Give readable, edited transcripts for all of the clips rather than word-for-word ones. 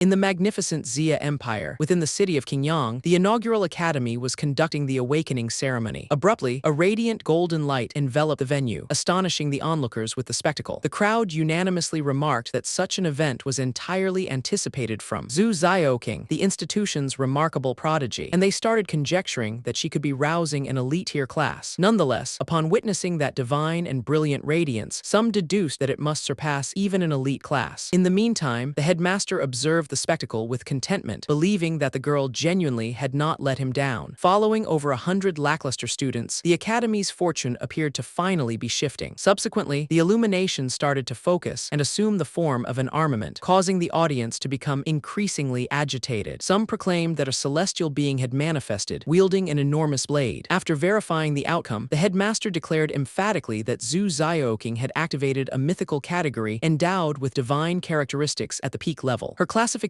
In the magnificent Xia Empire, within the city of Qingyang, the inaugural academy was conducting the awakening ceremony. Abruptly, a radiant golden light enveloped the venue, astonishing the onlookers with the spectacle. The crowd unanimously remarked that such an event was entirely anticipated from Zhu Zioking, the institution's remarkable prodigy, and they started conjecturing that she could be rousing an elite-tier class. Nonetheless, upon witnessing that divine and brilliant radiance, some deduced that it must surpass even an elite class. In the meantime, the headmaster observed the spectacle with contentment, believing that the girl genuinely had not let him down. Following over 100 lackluster students, the academy's fortune appeared to finally be shifting. Subsequently, the illumination started to focus and assume the form of an armament, causing the audience to become increasingly agitated. Some proclaimed that a celestial being had manifested, wielding an enormous blade. After verifying the outcome, the headmaster declared emphatically that Zhu Zioking had activated a mythical category endowed with divine characteristics at the peak level. Her classification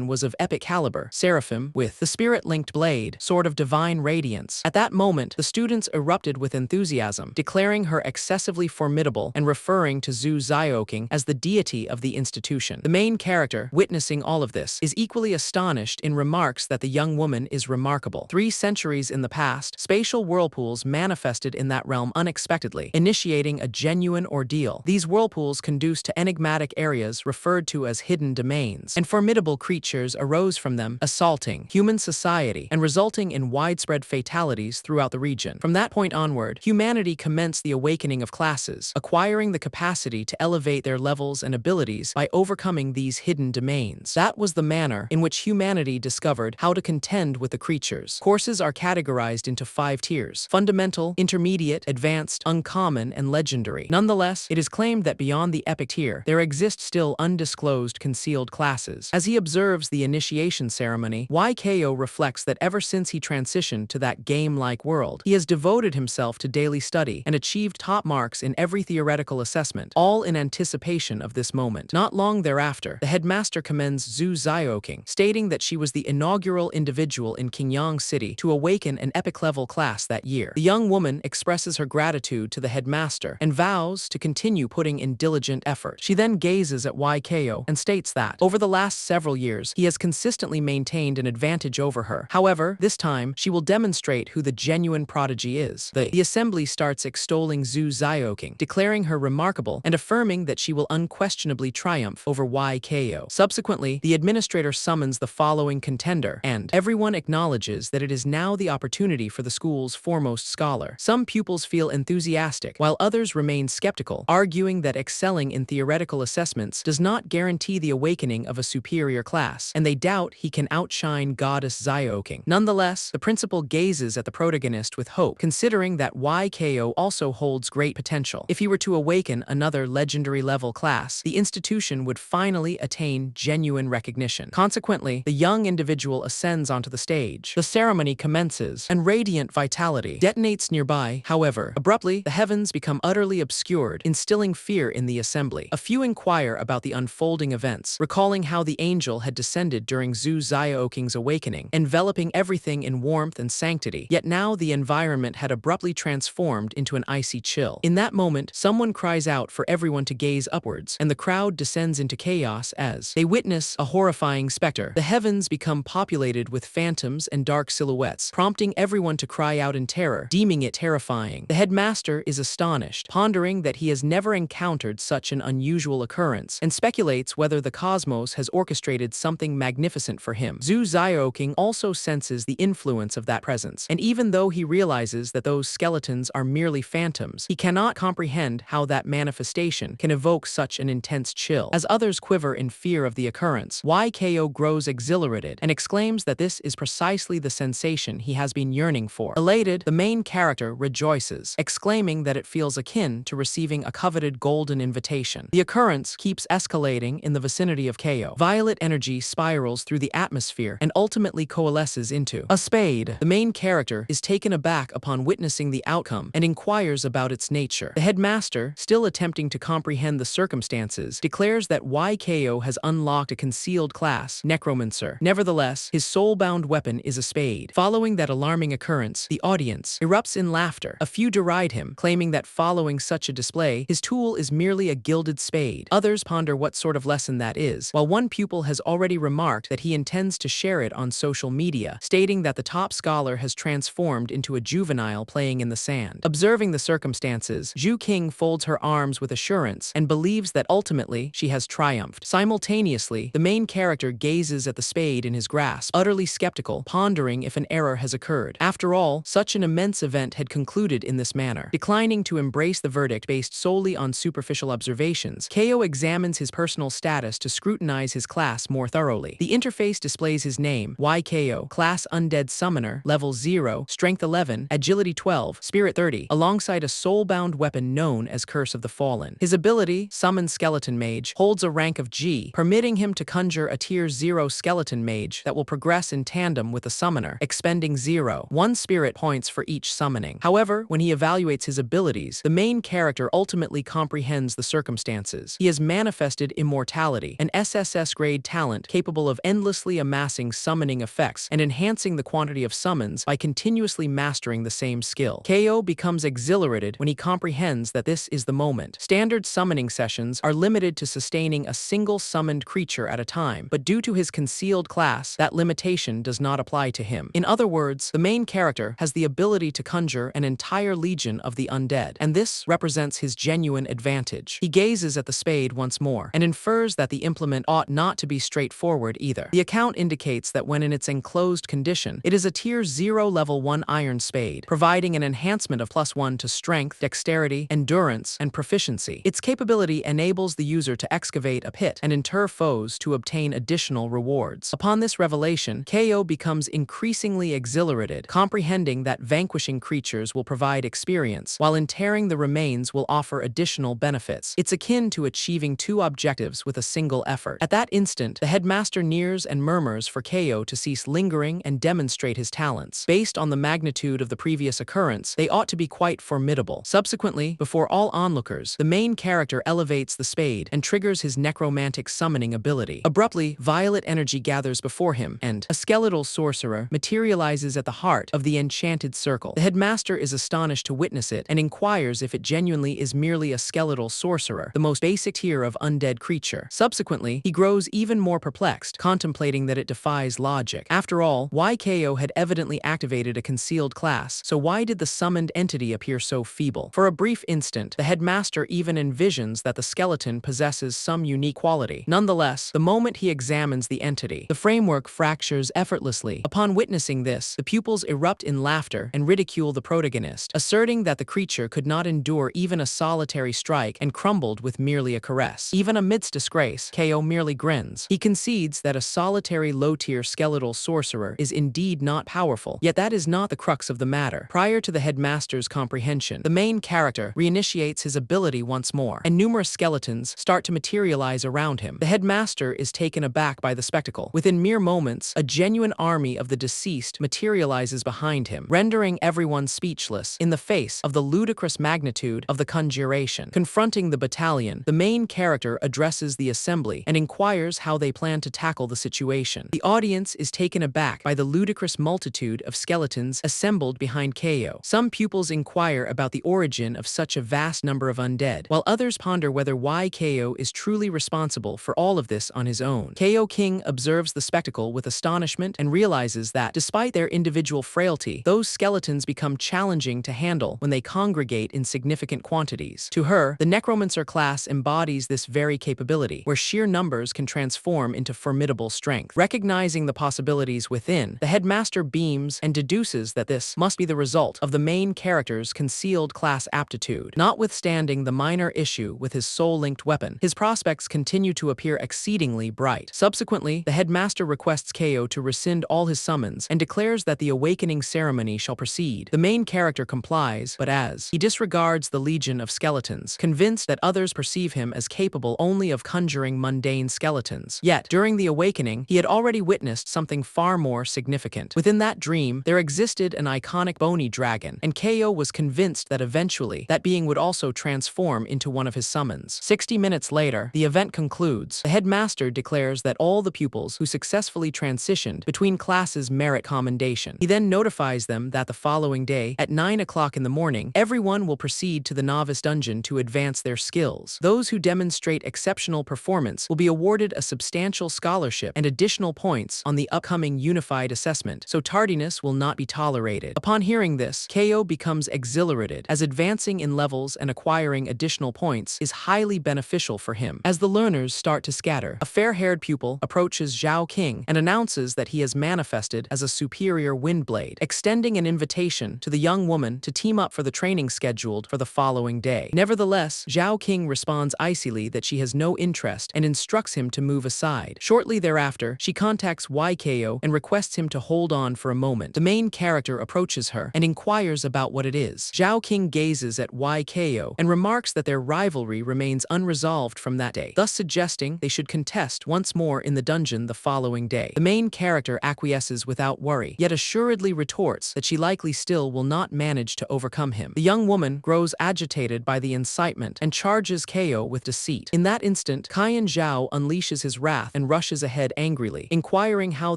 was of epic caliber, seraphim, with the spirit-linked blade, sword of divine radiance. At that moment, the students erupted with enthusiasm, declaring her excessively formidable and referring to Zhu Zioking as the deity of the institution. The main character, witnessing all of this, is equally astonished in remarks that the young woman is remarkable. 3 centuries in the past, spatial whirlpools manifested in that realm unexpectedly, initiating a genuine ordeal. These whirlpools conduced to enigmatic areas referred to as hidden domains, and formidable creatures arose from them, assaulting human society and resulting in widespread fatalities throughout the region. From that point onward, humanity commenced the awakening of classes, acquiring the capacity to elevate their levels and abilities by overcoming these hidden domains. That was the manner in which humanity discovered how to contend with the creatures. Courses are categorized into 5 tiers: fundamental, intermediate, advanced, uncommon, and legendary. Nonetheless, it is claimed that beyond the epic tier, there exist still undisclosed concealed classes. As he observes the initiation ceremony, YKO reflects that ever since he transitioned to that game-like world, he has devoted himself to daily study and achieved top marks in every theoretical assessment, all in anticipation of this moment. Not long thereafter, the headmaster commends Zhu Zioking, stating that she was the inaugural individual in Qingyang City to awaken an epic-level class that year. The young woman expresses her gratitude to the headmaster and vows to continue putting in diligent effort. She then gazes at YKO and states that, over the last several years, he has consistently maintained an advantage over her. However, this time, she will demonstrate who the genuine prodigy is. The assembly starts extolling Zhu Zioking, declaring her remarkable and affirming that she will unquestionably triumph over YKO. Subsequently, the administrator summons the following contender, and everyone acknowledges that it is now the opportunity for the school's foremost scholar. Some pupils feel enthusiastic, while others remain skeptical, arguing that excelling in theoretical assessments does not guarantee the awakening of a superior class, and they doubt he can outshine Goddess Zioking. Nonetheless, the principal gazes at the protagonist with hope, considering that YKO also holds great potential. If he were to awaken another legendary-level class, the institution would finally attain genuine recognition. Consequently, the young individual ascends onto the stage. The ceremony commences, and radiant vitality detonates nearby. However, abruptly, the heavens become utterly obscured, instilling fear in the assembly. A few inquire about the unfolding events, recalling how the angel had descended during Zhu Zioking's awakening, enveloping everything in warmth and sanctity. Yet now the environment had abruptly transformed into an icy chill. In that moment, someone cries out for everyone to gaze upwards, and the crowd descends into chaos as they witness a horrifying specter. The heavens become populated with phantoms and dark silhouettes, prompting everyone to cry out in terror, deeming it terrifying. The headmaster is astonished, pondering that he has never encountered such an unusual occurrence, and speculates whether the cosmos has orchestrated something magnificent for him. Zhu Zioking also senses the influence of that presence, and even though he realizes that those skeletons are merely phantoms, he cannot comprehend how that manifestation can evoke such an intense chill. As others quiver in fear of the occurrence, YKO grows exhilarated and exclaims that this is precisely the sensation he has been yearning for. Elated, the main character rejoices, exclaiming that it feels akin to receiving a coveted golden invitation. The occurrence keeps escalating in the vicinity of KO. Violet energy spirals through the atmosphere and ultimately coalesces into a spade. The main character is taken aback upon witnessing the outcome and inquires about its nature. The headmaster, still attempting to comprehend the circumstances, declares that YKO has unlocked a concealed class, Necromancer. Nevertheless, his soul-bound weapon is a spade. Following that alarming occurrence, the audience erupts in laughter. A few deride him, claiming that following such a display, his tool is merely a gilded spade. Others ponder what sort of lesson that is, while one pupil principal has already remarked that he intends to share it on social media, stating that the top scholar has transformed into a juvenile playing in the sand. Observing the circumstances, Zhu King folds her arms with assurance and believes that ultimately she has triumphed. Simultaneously, the main character gazes at the spade in his grasp, utterly skeptical, pondering if an error has occurred. After all, such an immense event had concluded in this manner. Declining to embrace the verdict based solely on superficial observations, Ko examines his personal status to scrutinize his class more thoroughly. The interface displays his name, YKO, class Undead Summoner, level 0, strength 11, agility 12, spirit 30, alongside a soul-bound weapon known as Curse of the Fallen. His ability, Summon Skeleton Mage, holds a rank of G, permitting him to conjure a tier 0 skeleton mage that will progress in tandem with the summoner, expending 1 spirit points for each summoning. However, when he evaluates his abilities, the main character ultimately comprehends the circumstances. He has manifested Immortality, an SSS-grade talent capable of endlessly amassing summoning effects and enhancing the quantity of summons by continuously mastering the same skill. Ko becomes exhilarated when he comprehends that this is the moment. Standard summoning sessions are limited to sustaining a single summoned creature at a time, but due to his concealed class, that limitation does not apply to him. In other words, the main character has the ability to conjure an entire legion of the undead, and this represents his genuine advantage. He gazes at the spade once more, and infers that the implement ought not to be straightforward either. The account indicates that when in its enclosed condition, it is a tier 0 level 1 iron spade, providing an enhancement of +1 to strength, dexterity, endurance, and proficiency. Its capability enables the user to excavate a pit and inter foes to obtain additional rewards. Upon this revelation, Ko becomes increasingly exhilarated, comprehending that vanquishing creatures will provide experience, while interring the remains will offer additional benefits. It's akin to achieving 2 objectives with a single effort. At that instant, the headmaster nears and murmurs for Ko to cease lingering and demonstrate his talents. Based on the magnitude of the previous occurrence, they ought to be quite formidable. Subsequently, before all onlookers, the main character elevates the spade and triggers his necromantic summoning ability. Abruptly, violet energy gathers before him, and a skeletal sorcerer materializes at the heart of the enchanted circle. The headmaster is astonished to witness it and inquires if it genuinely is merely a skeletal sorcerer, the most basic tier of undead creature. Subsequently, he grows even more perplexed, contemplating that it defies logic. After all, YKO had evidently activated a concealed class, so why did the summoned entity appear so feeble? For a brief instant, the headmaster even envisions that the skeleton possesses some unique quality. Nonetheless, the moment he examines the entity, the framework fractures effortlessly. Upon witnessing this, the pupils erupt in laughter and ridicule the protagonist, asserting that the creature could not endure even a solitary strike and crumbled with merely a caress. Even amidst disgrace, Ko merely grins. He concedes that a solitary low-tier skeletal sorcerer is indeed not powerful, yet that is not the crux of the matter. Prior to the headmaster's comprehension, the main character reinitiates his ability once more, and numerous skeletons start to materialize around him. The headmaster is taken aback by the spectacle. Within mere moments, a genuine army of the deceased materializes behind him, rendering everyone speechless in the face of the ludicrous magnitude of the conjuration. Confronting the battalion, the main character addresses the assembly and inquires how they plan to tackle the situation. The audience is taken aback by the ludicrous multitude of skeletons assembled behind Ko. Some pupils inquire about the origin of such a vast number of undead, while others ponder whether Ko is truly responsible for all of this on his own. Ko King observes the spectacle with astonishment and realizes that, despite their individual frailty, those skeletons become challenging to handle when they congregate in significant quantities. To her, the Necromancer class embodies this very capability, where sheer numbers can transform into formidable strength. Recognizing the possibilities within, the headmaster beams and deduces that this must be the result of the main character's concealed class aptitude. Notwithstanding the minor issue with his soul-linked weapon, his prospects continue to appear exceedingly bright. Subsequently, the headmaster requests Ko to rescind all his summons and declares that the awakening ceremony shall proceed. The main character complies, but as he disregards the legion of skeletons, convinced that others perceive him as capable only of conjuring mundane skeletons. Yet, during the awakening, he had already witnessed something far more significant. Within that dream, there existed an iconic bony dragon, and Ko was convinced that eventually that being would also transform into one of his summons. 60 minutes later, the event concludes. The headmaster declares that all the pupils who successfully transitioned between classes merit commendation. He then notifies them that the following day, at 9 o'clock in the morning, everyone will proceed to the novice dungeon to advance their skills. Those who demonstrate exceptional performance will be awarded a substantial scholarship and additional points on the upcoming unified assessment, so tardiness will not be tolerated. Upon hearing this, Ko becomes exhilarated, as advancing in levels and acquiring additional points is highly beneficial for him. As the learners start to scatter, a fair-haired pupil approaches Zhao King and announces that he has manifested as a superior windblade, extending an invitation to the young woman to team up for the training scheduled for the following day. Nevertheless, Zhao King responds icily that she has no interest and instructs him to move aside. Shortly thereafter, she contacts YKO and requests him to hold on for a moment. The main character approaches her and inquires about what it is. Zhao King gazes at YKO and remarks that their rivalry remains unresolved from that day, thus suggesting they should contest once more in the dungeon the following day. The main character acquiesces without worry, yet assuredly retorts that she likely still will not manage to overcome him. The young woman grows agitated by the incitement and charges Ko with deceit. In that instant, Qian Zhao unleashes his wrath and rushes ahead angrily, inquiring how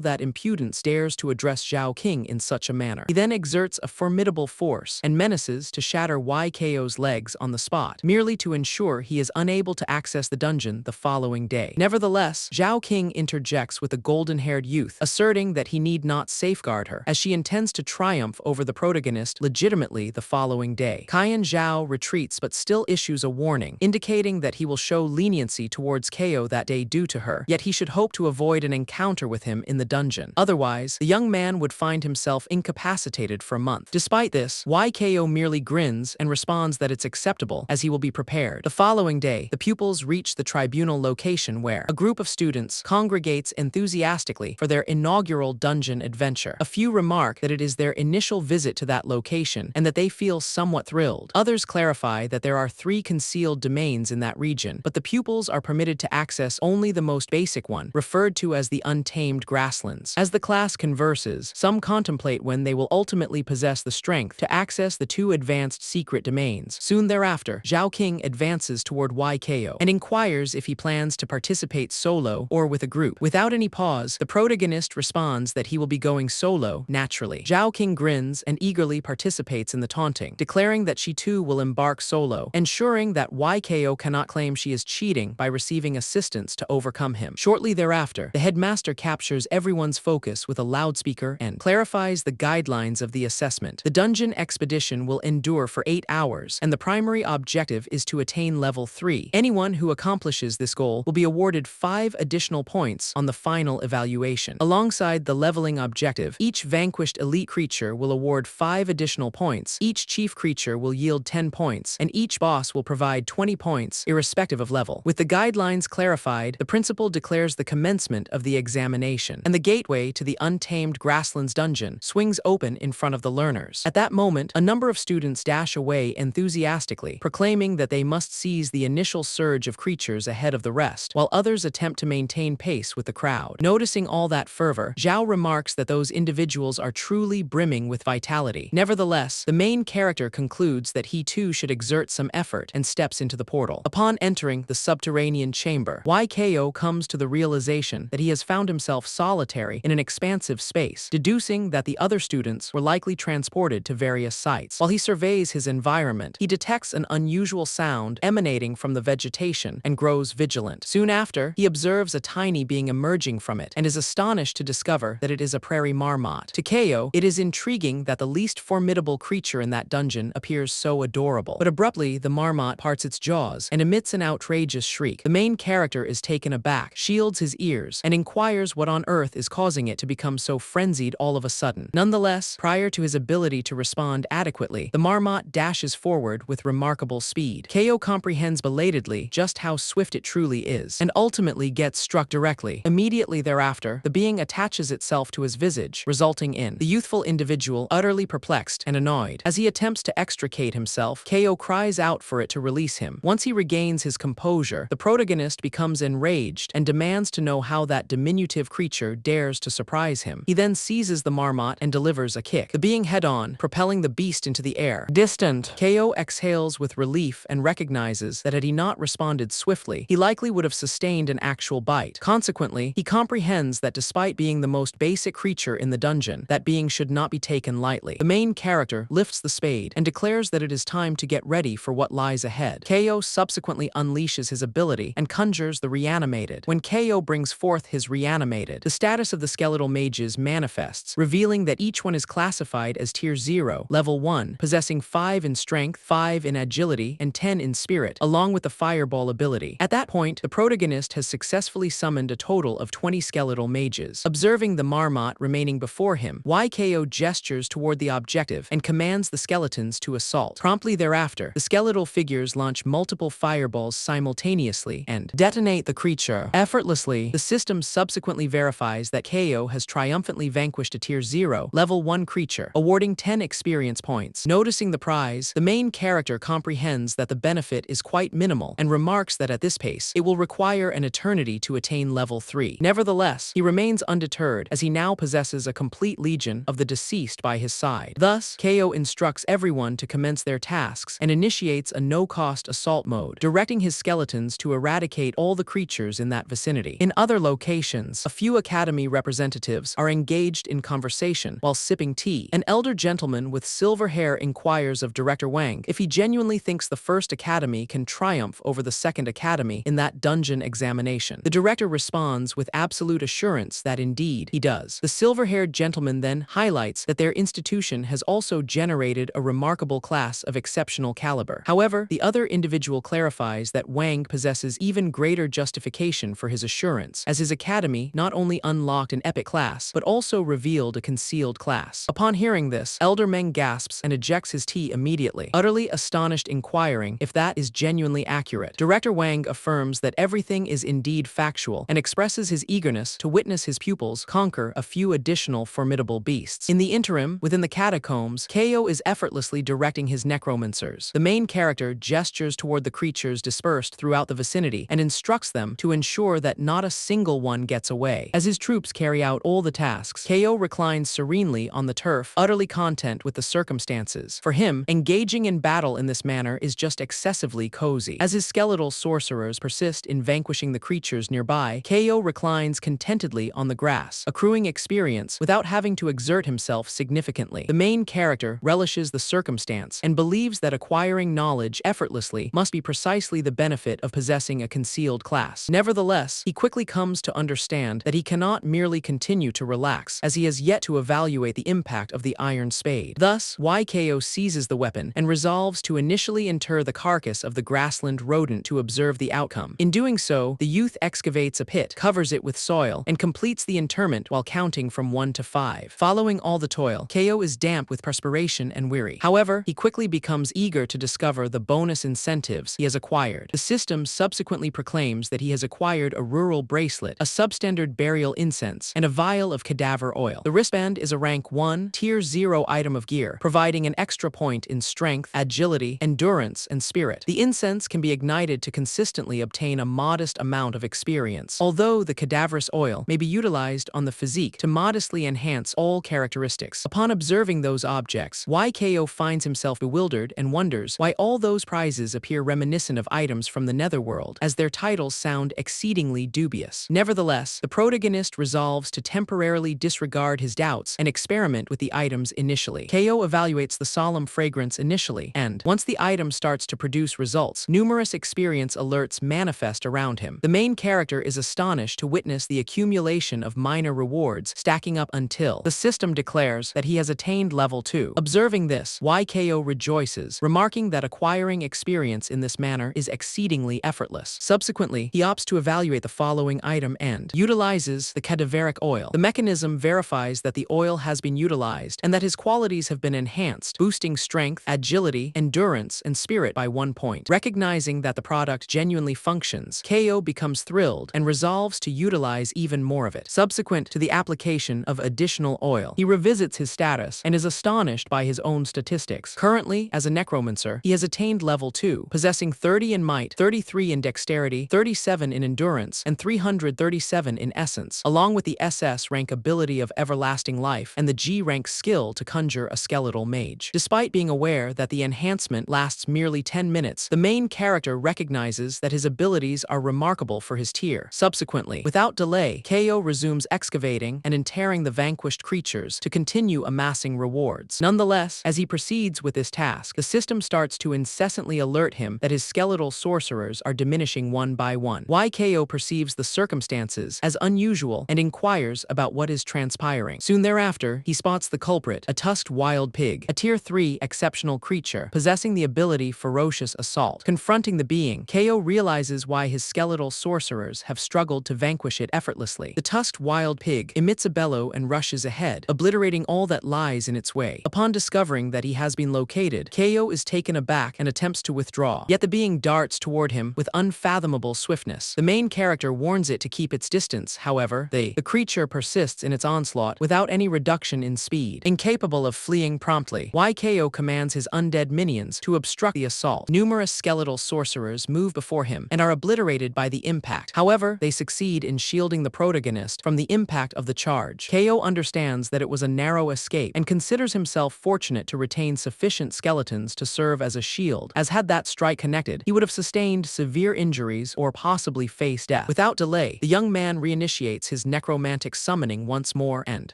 that impudence dares to address Zhao King in such a manner. He then exerts a formidable force and menaces to shatter YKO's legs on the spot, merely to ensure he is unable to access the dungeon the following day. Nevertheless, Zhao King interjects with the golden-haired youth, asserting that he need not safeguard her, as she intends to triumph over the protagonist legitimately the following day. Qian Zhao retreats but still issues a warning, indicating that he will show leniency towards Ko that day due to her, yet he should hope to avoid an encounter with him in the dungeon. Otherwise, the young man would find himself incapacitated for a month. Despite this, YKO merely grins and responds that it's acceptable, as he will be prepared. The following day, the pupils reach the tribunal location where a group of students congregates enthusiastically for their inaugural dungeon adventure. A few remark that it is their initial visit to that location and that they feel somewhat thrilled. Others clarify that there are 3 concealed domains in that region, but the pupils are permitted to access only the most basic one, referred to as the untamed grasslands. As the class converses, some contemplate when they will ultimately possess the strength to access the 2 advanced secret domains. Soon thereafter, Zhao King advances toward YKO and inquires if he plans to participate solo or with a group. Without any pause, the protagonist responds that he will be going solo naturally. Zhao King grins and eagerly participates in the taunting, declaring that she too will embark solo, ensuring that YKO cannot claim she is cheating by receiving assistance to overcome him. Shortly thereafter, the headmaster captures everyone's focus with a loudspeaker and clarifies the guidelines of the assessment. The dungeon expedition will endure for 8 hours, and the primary objective is to attain level 3. Anyone who accomplishes this goal will be awarded 5 additional points on the final evaluation. Alongside the leveling objective, each vanquished elite creature will award 5 additional points, each chief creature will yield 10 points, and each boss will provide 20 points, irrespective of level. With the guidelines clarified, the principal declares the commencement of the examination, and the gateway to the Untamed Grasslands dungeon swings open in front of the learners. At that moment, a number of students dash away enthusiastically, proclaiming that they must seize the initial surge of creatures ahead of the rest, while others attempt to maintain pace with the crowd. Noticing all that fervor, Zhao remarks that those individuals are truly brimming with vitality. Nevertheless, the main character concludes that he too should exert some effort and steps into the portal. Upon entering the subterranean chamber, YKO comes to the realization that he has found himself solitary in an expansive space, deducing that the other students were likely transported to various sites. While he surveys his environment, he detects an unusual sound emanating from the vegetation and grows vigilant. Soon after, he observes a tiny being emerging from it and is astonished to discover that it is a prairie marmot. To Ko, it is intriguing that the least formidable creature in that dungeon appears so adorable. But abruptly, the marmot parts its jaws and emits an outrageous shriek. The main character is taken aback, shields his ears, and inquires what on earth is causing it to become so frenzied all of a sudden. Nonetheless, prior to his ability to respond adequately, the marmot dashes forward with remarkable speed. Ko comprehends belatedly just how swift it truly is, and ultimately gets struck directly. Immediately thereafter, the being attaches itself to his visage, resulting in the youthful individual utterly perplexed and annoyed. As he attempts to extricate himself, Ko cries out for it to release him. Once he regains his composure, the protagonist becomes enraged and demands to know how that diminutive creature dares to surprise him. He then seizes the marmot and delivers a kick, the being head-on, propelling the beast into the air. Distant, Ko exhales with relief and recognizes that had he not responded swiftly, he likely would have sustained an actual bite. Consequently, he comprehends that despite being the most basic creature in the dungeon, that being should not be taken lightly. The main character lifts the spade and declares that it is time to get ready for what lies ahead. Ko subsequently unleashes his ability and conjures the reanimator reanimated. When KO brings forth his reanimated, the status of the skeletal mages manifests, revealing that each one is classified as Tier 0, Level 1, possessing 5 in strength, 5 in agility, and 10 in spirit, along with the fireball ability. At that point, the protagonist has successfully summoned a total of 20 skeletal mages. Observing the marmot remaining before him, YKO gestures toward the objective and commands the skeletons to assault. Promptly thereafter, the skeletal figures launch multiple fireballs simultaneously and detonate the creature. Effortlessly, the system subsequently verifies that KO has triumphantly vanquished a Tier 0, Level 1 creature, awarding 10 experience points. Noticing the prize, the main character comprehends that the benefit is quite minimal and remarks that at this pace, it will require an eternity to attain Level 3. Nevertheless, he remains undeterred as he now possesses a complete legion of the deceased by his side. Thus, KO instructs everyone to commence their tasks and initiates a no-cost assault mode, directing his skeletons to eradicate all the creatures in that vicinity. In other locations, a few academy representatives are engaged in conversation while sipping tea. An elder gentleman with silver hair inquires of Director Wang if he genuinely thinks the first academy can triumph over the second academy in that dungeon examination. The director responds with absolute assurance that indeed he does. The silver-haired gentleman then highlights that their institution has also generated a remarkable class of exceptional caliber. However, the other individual clarifies that Wang possesses even greater justification for his assurance, as his academy not only unlocked an epic class, but also revealed a concealed class. Upon hearing this, Elder Meng gasps and ejects his tea immediately, utterly astonished, inquiring if that is genuinely accurate. Director Wang affirms that everything is indeed factual and expresses his eagerness to witness his pupils conquer a few additional formidable beasts. In the interim, within the catacombs, KO is effortlessly directing his necromancers. The main character gestures toward the creatures dispersed throughout the vicinity and instructs them to ensure that not a single one gets away. As his troops carry out all the tasks, KO reclines serenely on the turf, utterly content with the circumstances. For him, engaging in battle in this manner is just excessively cozy. As his skeletal sorcerers persist in vanquishing the creatures nearby, KO reclines contentedly on the grass, accruing experience without having to exert himself significantly. The main character relishes the circumstance and believes that acquiring knowledge effortlessly must be precisely the benefit of possessing a concealed class. Nevertheless, he quickly comes to understand that he cannot merely continue to relax, as he has yet to evaluate the impact of the iron spade. Thus, YKO seizes the weapon and resolves to initially inter the carcass of the grassland rodent to observe the outcome. In doing so, the youth excavates a pit, covers it with soil, and completes the interment while counting from 1 to 5. Following all the toil, KO is damp with perspiration and weary. However, he quickly becomes eager to discover the bonus incentives he has acquired. The system subsequently proclaims that he has acquired a rural bracelet, a substandard burial incense, and a vial of cadaver oil. The wristband is a rank 1, Tier 0 item of gear, providing an extra point in strength, agility, endurance, and spirit. The incense can be ignited to consistently obtain a modest amount of experience, although the cadaverous oil may be utilized on the physique to modestly enhance all characteristics. Upon observing those objects, YKO finds himself bewildered and wonders why all those prizes appear reminiscent of items from the netherworld, as their titles sound exceedingly dubious. Nevertheless, the protagonist resolves to temporarily disregard his doubts and experiment with the items initially. KO evaluates the solemn fragrance initially, and once the item starts to produce results, numerous experience alerts manifest around him. The main character is astonished to witness the accumulation of minor rewards stacking up until the system declares that he has attained level 2. Observing this, YKO rejoices, remarking that acquiring experience in this manner is exceedingly effortless. Subsequently, he opts to evaluate the following item and utilizes the cadaveric oil. The mechanism verifies that the oil has been utilized and that his qualities have been enhanced, boosting strength, agility, endurance, and spirit by 1 point. Recognizing that the product genuinely functions, KO becomes thrilled and resolves to utilize even more of it. Subsequent to the application of additional oil, he revisits his status and is astonished by his own statistics. Currently, as a necromancer, he has attained level 2, possessing 30 in might, 33 in dexterity, 37 in endurance, and 337 in essence, along with the SS rank ability of everlasting life and the G rank skill to conjure a skeletal mage. Despite being aware that the enhancement lasts merely 10 minutes, the main character recognizes that his abilities are remarkable for his tier. Subsequently, without delay, KO resumes excavating and interring the vanquished creatures to continue amassing rewards. Nonetheless, as he proceeds with this task, the system starts to incessantly alert him that his skeletal sorcerers are diminishing one by one. YKO perceives the circumstances as unusual and inquires about what is transpiring. Soon thereafter, he spots the culprit, a tusked wild pig, a Tier 3 exceptional creature, possessing the ability Ferocious Assault. Confronting the being, KO realizes why his skeletal sorcerers have struggled to vanquish it effortlessly. The tusked wild pig emits a bellow and rushes ahead, obliterating all that lies in its way. Upon discovering that he has been located, KO is taken aback and attempts to withdraw, yet the being darts toward him with unfathomable swiftness. The main character warns it to keep its distance, however, the creature persists in its onslaught without any reduction in speed. Incapable of fleeing promptly, YKO commands his undead minions to obstruct the assault. Numerous skeletal sorcerers move before him and are obliterated by the impact. However, they succeed in shielding the protagonist from the impact of the charge. KO understands that it was a narrow escape and considers himself fortunate to retain sufficient skeletons to serve as a shield, as had that strike connected, he would have sustained severe injuries or possibly faced death. Without delay, the young man reinitiates his necromantic summoning once more and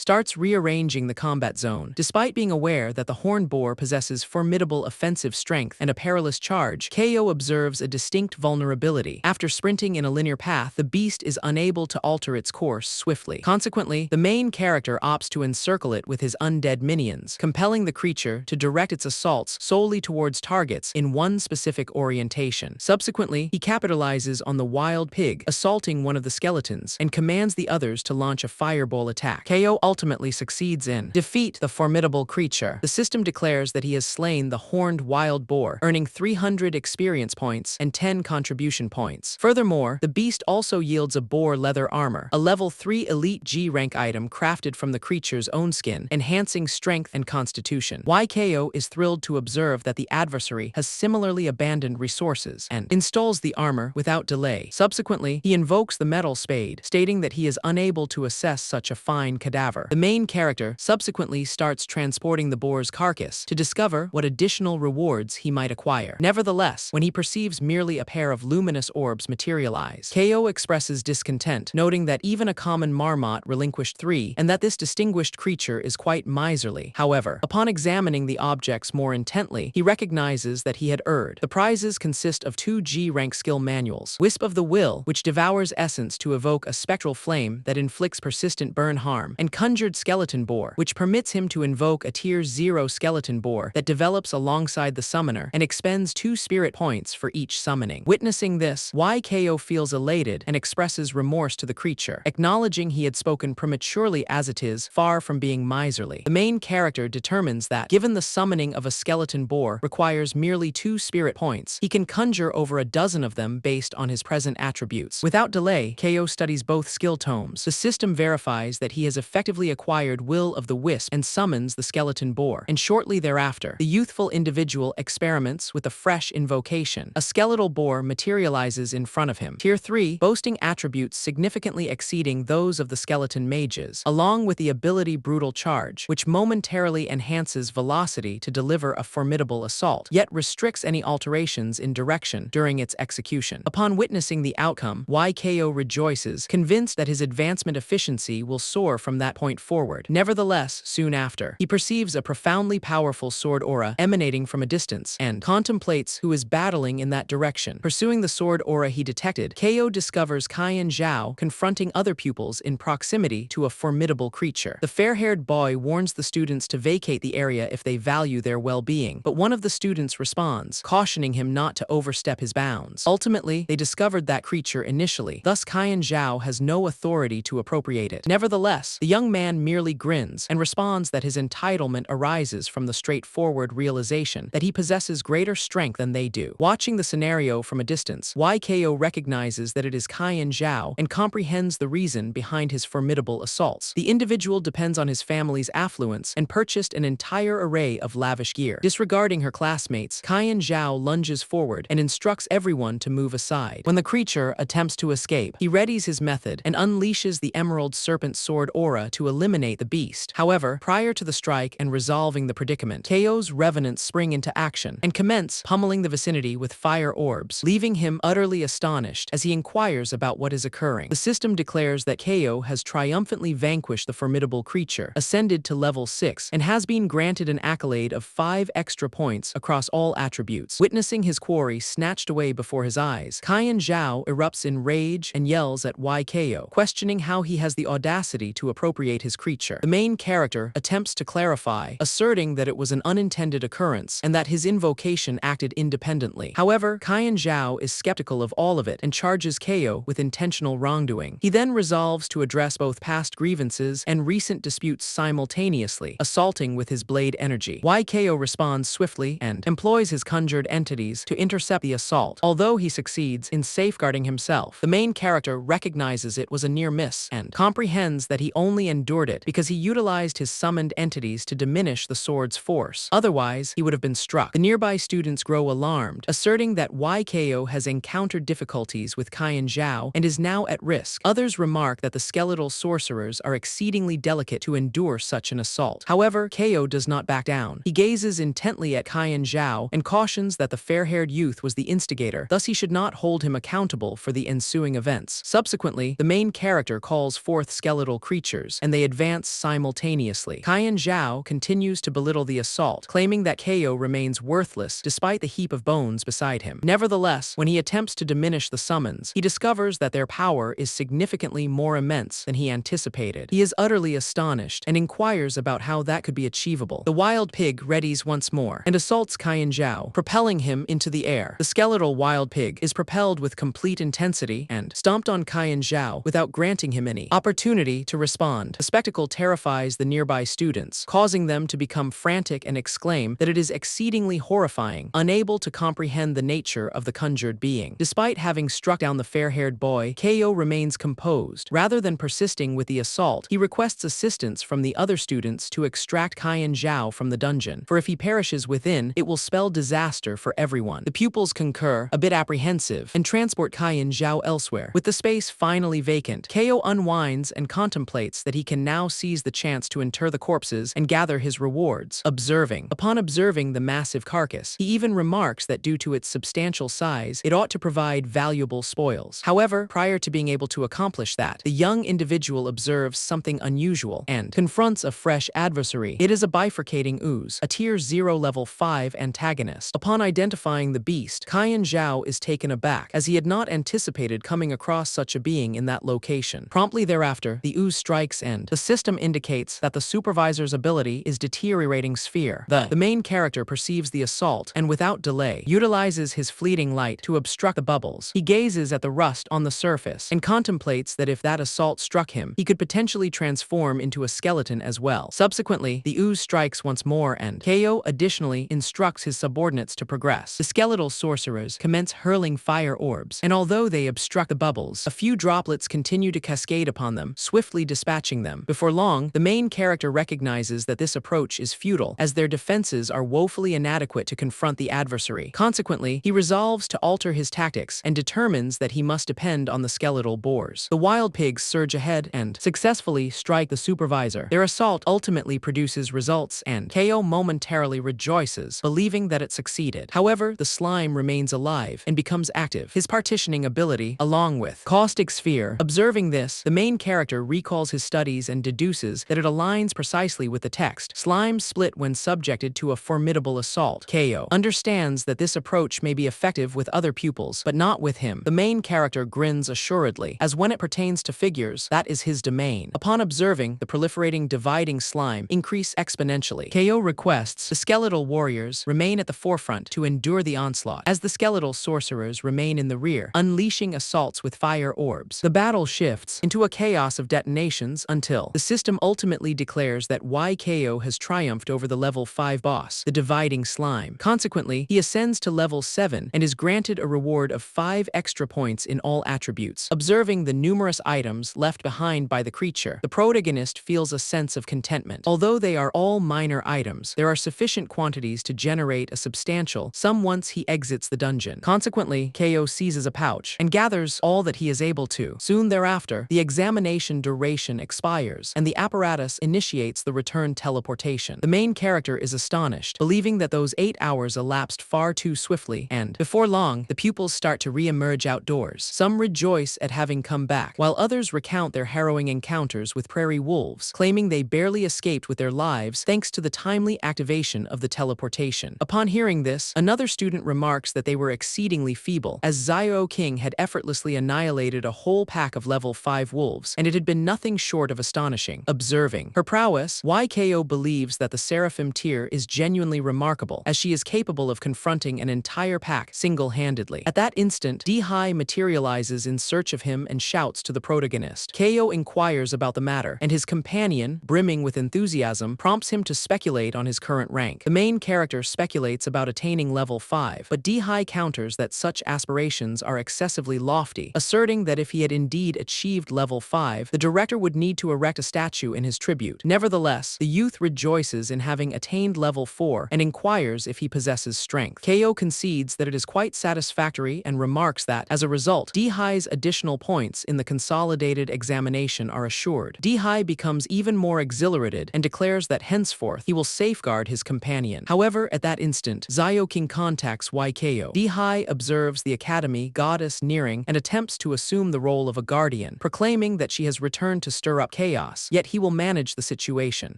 starts rearranging the combat zone. Despite being aware that the horned boar possesses formidable offensive strength and a perilous charge, KO observes a distinct vulnerability. After sprinting in a linear path, the beast is unable to alter its course swiftly. Consequently, the main character opts to encircle it with his undead minions, compelling the creature to direct its assaults solely towards targets in one specific orientation. Subsequently, he capitalizes on the wild pig, assaulting one of the skeletons, and commands the others to launch a fireball attack. KO ultimately succeeds in defeat the formidable creature. The system declares that he has slain the horned wild boar, earning 300 experience points and 10 contribution points. Furthermore, the beast also yields a boar leather armor, a level 3 elite G rank item crafted from the creature's own skin, enhancing strength and constitution. YKO is thrilled to observe that the adversary has similarly abandoned resources and installs the armor without delay. Subsequently, he invokes the metal spade, stating that he is unable to assess such a fine cadaver. The main character subsequently starts transporting the boar's carcass to discover what additional rewards he might acquire. Nevertheless, when he perceives merely a pair of luminous orbs materialize, KO expresses discontent, noting that even a common marmot relinquished 3, and that this distinguished creature is quite miserly. However, upon examining the objects more intently, he recognizes that he had erred. The prizes consist of 2 G-rank skill manuals, Wisp of the Will, which devours essence to evoke a spectral flame that inflicts persistent burn harm, and Conjured Skeleton Boar, which permits him to invoke a Tier 0 skeleton boar that develops alongside the summoner and expends 2 spirit points for each summoning. Witnessing this, YKO feels elated and expresses remorse to the creature, acknowledging he had spoken prematurely as it is far from being miserly. The main character determines that, given the summoning of a skeleton boar requires merely 2 spirit points, he can conjure over a dozen of them based on his present attributes. Without delay, KO studies both skill tomes. The system verifies that he has effectively acquired Will of the Wisp and summons the skeleton boar, and shortly thereafter, the youthful individual experiments with a fresh invocation. A skeletal boar materializes in front of him. Tier 3, boasting attributes significantly exceeding those of the skeleton mages, along with the ability Brutal Charge, which momentarily enhances velocity to deliver a formidable assault, yet restricts any alterations in direction during its execution. Upon witnessing the outcome, YKO rejoices, convinced that his advancement efficiency will soar from that point forward. Nevertheless, soon after, he perceives a profoundly powerful sword aura emanating from a distance and contemplates who is battling in that direction. Pursuing the sword aura he detected, KO discovers Kaiyan Zhao confronting other pupils in proximity to a formidable creature. The fair-haired boy warns the students to vacate the area if they value their well-being, but one of the students responds, cautioning him not to overstep his bounds. Ultimately, they discovered that creature initially, thus Kaiyan Zhao has no authority to appropriate it. Nevertheless, the young man merely grins and responds that his entitlement arises from the straightforward realization that he possesses greater strength than they do. Watching the scenario from a distance, YKO recognizes that it is Kaiyan Zhao and comprehends the reason behind his formidable assaults. The individual depends on his family's affluence and purchased an entire array of lavish gear. Disregarding her classmates, Kaiyan Zhao lunges forward and instructs everyone to move aside. When the creature attempts to escape, he readies his method and unleashes the Emerald Serpent Sword aura to eliminate the beast. However, prior to the strike and resolving the predicament, KO's revenants spring into action and commence pummeling the vicinity with fire orbs, leaving him utterly astonished as he inquires about what is occurring. The system declares that KO has triumphantly vanquished the formidable creature, ascended to level 6, and has been granted an accolade of 5 extra points across all attributes. Witnessing his quarry snatched away before his eyes, Kaiyan Zhao Zhao erupts in rage and yells at Ko, questioning how he has the audacity to appropriate his creature. The main character attempts to clarify, asserting that it was an unintended occurrence and that his invocation acted independently. However, Zhao is skeptical of all of it and charges Ko with intentional wrongdoing. He then resolves to address both past grievances and recent disputes simultaneously, assaulting with his blade energy. Ko responds swiftly and employs his conjured entities to intercept the assault. Although he succeeds in safeguarding himself, the main character recognizes it was a near miss and comprehends that he only endured it because he utilized his summoned entities to diminish the sword's force. Otherwise, he would have been struck. The nearby students grow alarmed, asserting that Ko has encountered difficulties with Zhao and is now at risk. Others remark that the skeletal sorcerers are exceedingly delicate to endure such an assault. However, Ko does not back down. He gazes intently at Zhao and cautions that the fair-haired youth was the instigator, thus he should not hold him accountable for the ensuing events. Subsequently, the main character calls forth skeletal creatures, and they advance simultaneously. Zhao continues to belittle the assault, claiming that Ko remains worthless despite the heap of bones beside him. Nevertheless, when he attempts to diminish the summons, he discovers that their power is significantly more immense than he anticipated. He is utterly astonished and inquires about how that could be achievable. The wild pig readies once more and assaults Zhao, propelling him into the air. The skeletal wild pig is propelled with complete intensity and stomped on Zhao without granting him any opportunity to respond. The spectacle terrifies the nearby students, causing them to become frantic and exclaim that it is exceedingly horrifying, unable to comprehend the nature of the conjured being. Despite having struck down the fair-haired boy, Ko remains composed. Rather than persisting with the assault, he requests assistance from the other students to extract Zhao from the dungeon, for if he perishes within, it will spell disaster for everyone. The pupils concur, a bit apprehensive, and transport Zhao elsewhere. With the space finally vacant, Ko unwinds and contemplates that he can now seize the chance to inter the corpses and gather his rewards. Upon observing the massive carcass, he even remarks that due to its substantial size, it ought to provide valuable spoils. However, prior to being able to accomplish that, the young individual observes something unusual and confronts a fresh adversary. It is a bifurcating ooze, a Tier 0 Level 5 antagonist. Upon identifying the beast, Zhao is taken aback, as he had not anticipated coming across such a being in that location. Promptly thereafter, the ooze strikes and the system indicates that the supervisor's ability is deteriorating sphere. The main character perceives the assault and without delay utilizes his fleeting light to obstruct the bubbles. He gazes at the rust on the surface and contemplates that if that assault struck him, he could potentially transform into a skeleton as well. Subsequently, the ooze strikes once more and Ko additionally instructs his subordinates to progress. The skeletal sorcerers commence hurling fire orbs, and although they obstruct the bubbles, a few droplets continue to cascade upon them, swiftly dispatching them. Before long, the main character recognizes that this approach is futile, as their defenses are woefully inadequate to confront the adversary. Consequently, he resolves to alter his tactics and determines that he must depend on the skeletal boars. The wild pigs surge ahead and successfully strike the supervisor. Their assault ultimately produces results, and Ko momentarily rejoices, believing that it succeeded. However, the slime remains alive and becomes active, his partitioning ability, along with caustic sphere. Observing this, the main character recalls his studies and deduces that it aligns precisely with the text. Slimes split when subjected to a formidable assault. Ko understands that this approach may be effective with other pupils, but not with him. The main character grins assuredly, as when it pertains to figures, that is his domain. Upon observing the proliferating dividing slime increase exponentially, Ko requests the skeletal warriors remain at the forefront to endure the onslaught, as the skeletal sorcerers remain in the rear, unleashing assaults with fire orbs. The battle shifts into a chaos of detonations until the system ultimately declares that Ko has triumphed over the level 5 boss, the dividing slime. Consequently, he ascends to level 7 and is granted a reward of 5 extra points in all attributes. Observing the numerous items left behind by the creature, the protagonist feels a sense of contentment. Although they are all minor items, there are sufficient quantities to generate a substantial sum once he exits the dungeon. Consequently, Ko seizes a pouch and gathers all that he is able to. Soon thereafter, the examination duration expires, and the apparatus initiates the return teleportation. The main character is astonished, believing that those 8 hours elapsed far too swiftly, and before long, the pupils start to re-emerge outdoors. Some rejoice at having come back, while others recount their harrowing encounters with prairie wolves, claiming they barely escaped with their lives thanks to the timely activation of the teleportation. Upon hearing this, another student remarks that they were exceedingly feeble, as Zio King had effortlessly annihilated a whole pack of level 5 wolves, and it had been nothing short of astonishing. Observing her prowess, YKO believes that the Seraphim tier is genuinely remarkable, as she is capable of confronting an entire pack single-handedly. At that instant, D-High materializes in search of him and shouts to the protagonist. KO inquires about the matter, and his companion, brimming with enthusiasm, prompts him to speculate on his current rank. The main character speculates about attaining level 5, but D-High counters that such aspirations are excessively lofty, asserting that if he had indeed achieved level 5, the director would need to erect a statue in his tribute. Nevertheless, the youth rejoices in having attained level 4 and inquires if he possesses strength. KO concedes that it is quite satisfactory and remarks that, as a result, D-High's additional points in the consolidated examination are assured. D-High becomes even more exhilarated and declares that henceforth he will safeguard his companion. However, at that instant, King contacts YKO. D-High observes the academy goddess nearing and attempts to assume the role of a guardian, proclaiming that she has returned to stir up chaos, yet he will manage the situation.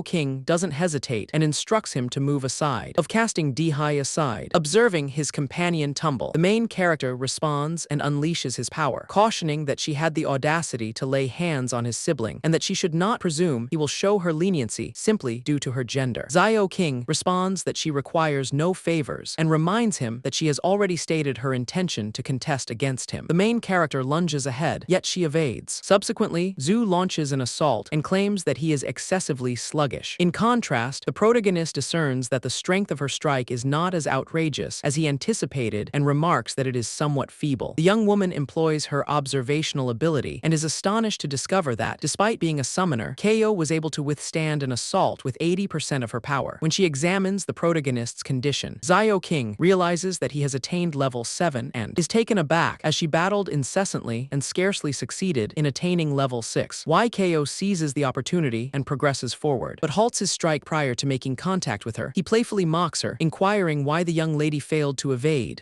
King doesn't hesitate and instructs him to move aside, of casting D-High aside. Observing his companion tumble, the main character responds and unleashes his power, cautioning that she had the audacity to lay hands on his sibling and that she should not presume he will show her leniency simply due to her gender. King responds that she requires no favors and reminds him that she has already stated her intention to contest against him. The main character lunges ahead, yet she evades. Subsequently, Zhu launches an assault and claims that he is excessively sluggish. In contrast, the protagonist discerns that the strength of her strike is not as outrageous as he anticipated and remarks that it is somewhat feeble. The young woman employs her observational ability and is astonished to discover that, despite being a summoner, KO was able to withstand an assault with 80% of her power. When she examines the protagonist's condition, King realizes that he has attained level 7 and is taken aback as she battled incessantly and scarcely succeeded in attaining level 6. YKO seizes the opportunity and progresses forward, but halts his strike prior to making contact with her. He playfully mocks her, inquiring why the young lady failed to evade.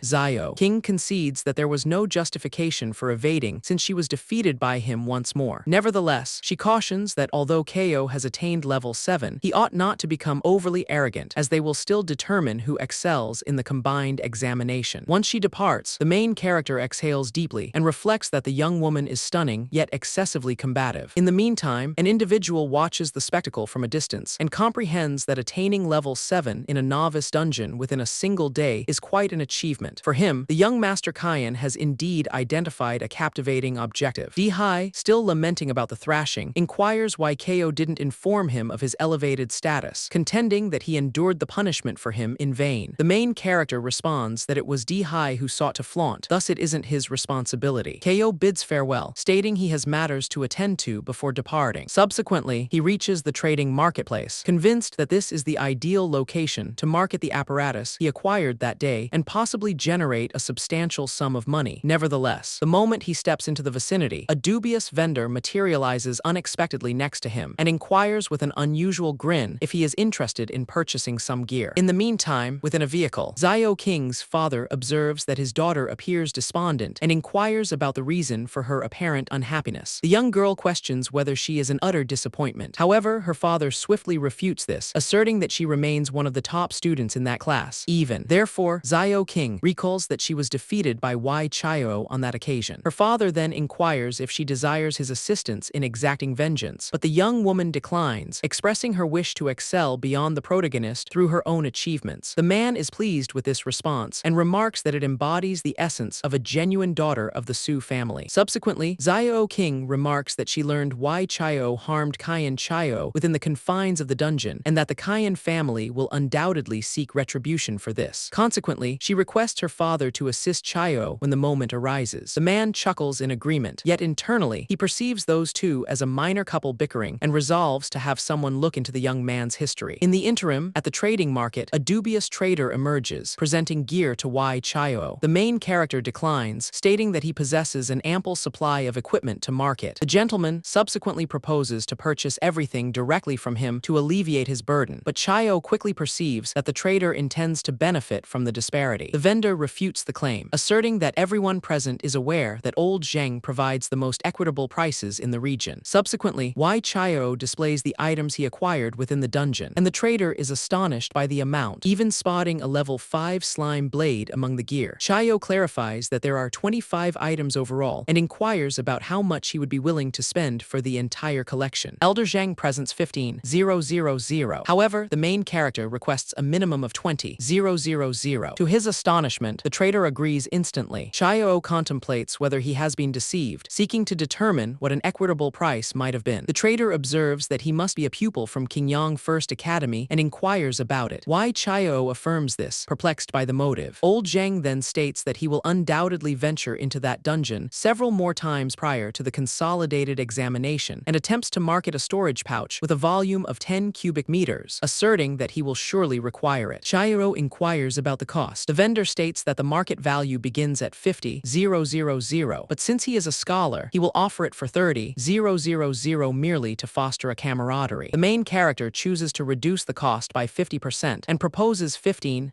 King concedes that there was no justification for evading since she was defeated by him once more. Nevertheless, she cautions that although KO has attained level 7, he ought not to become overly arrogant, as they will still determine who excels in the combined examination. Once she departs, the main character exhales deeply and reflects that the young woman is stunning yet excessively combative. In the meantime, an individual watches the spectacle from a distance and comprehends that attaining level 7 in a novice dungeon within a single day is quite an achievement. For him, the young Master Kyan has indeed identified a captivating objective. D-High, still lamenting about the thrashing, inquires why KO didn't inform him of his elevated status, contending that he endured the punishment for him in vain. The main character responds that it was D-High who sought to flaunt, thus it isn't his responsibility. KO bids farewell, stating he has matters to attend to before departing. Subsequently, he reaches the trading marketplace, convinced that this is the ideal location to market the apparatus he acquired that day and possibly generate a substantial sum of money. Nevertheless, the moment he steps into the vicinity, a dubious vendor materializes unexpectedly next to him and inquires with an unusual grin if he is interested in purchasing some gear. In the meantime, within a vehicle, King's father observes that his daughter appears despondent and inquires about the reason for her apparent unhappiness. The young girl questions whether she is an utter disappointment. However, her father swiftly refutes this, asserting that she remains one of the top students in that class. Therefore, King recalls that she was defeated by Chayo on that occasion. Her father then inquires if she desires his assistance in exacting vengeance, but the young woman declines, expressing her wish to excel beyond the protagonist through her own achievements. The man is pleased with this response and remarks that it embodies the essence of a genuine daughter of the Su family. Subsequently, King remarks that she learned why Chayo harmed Kyan Chayo within the confines of the dungeon and that the Kyan family will undoubtedly seek retribution for this. Consequently, she requests her father to assist Chayo when the moment arises. The man chuckles in agreement, yet internally, he perceives those two as a minor couple bickering and resolves to have someone look into the young man's history. In the interim, at the trading market, a dubious trader emerges, presenting gear to Chayo. The main character declines, stating that he possesses an ample supply of equipment to market. The gentleman subsequently proposes to purchase everything directly from him to alleviate his burden, but Chayo quickly perceives that the trader intends to benefit from the disparity. The vendor refutes the claim, asserting that everyone present is aware that old Zheng provides the most equitable prices in the region. Subsequently, Chayo displays the items he acquired within the dungeon, and the trader is astonished by the amount, even spotting a level 5 slime blade among the gear. Chayo clarifies replies that there are 25 items overall and inquires about how much he would be willing to spend for the entire collection. Elder Zhang presents 15,000. However, the main character requests a minimum of 20,000. To his astonishment, the trader agrees instantly. Chiao contemplates whether he has been deceived, seeking to determine what an equitable price might have been. The trader observes that he must be a pupil from Qingyang First Academy and inquires about it. Why Chiao affirms this, perplexed by the motive. Old Zhang then states that he will undoubtedly venture into that dungeon several more times prior to the consolidated examination and attempts to market a storage pouch with a volume of 10 cubic meters, asserting that he will surely require it. Chiao inquires about the cost. The vendor states that the market value begins at 50,000, but since he is a scholar, he will offer it for 30,000 merely to foster a camaraderie. The main character chooses to reduce the cost by 50% and proposes 15,000.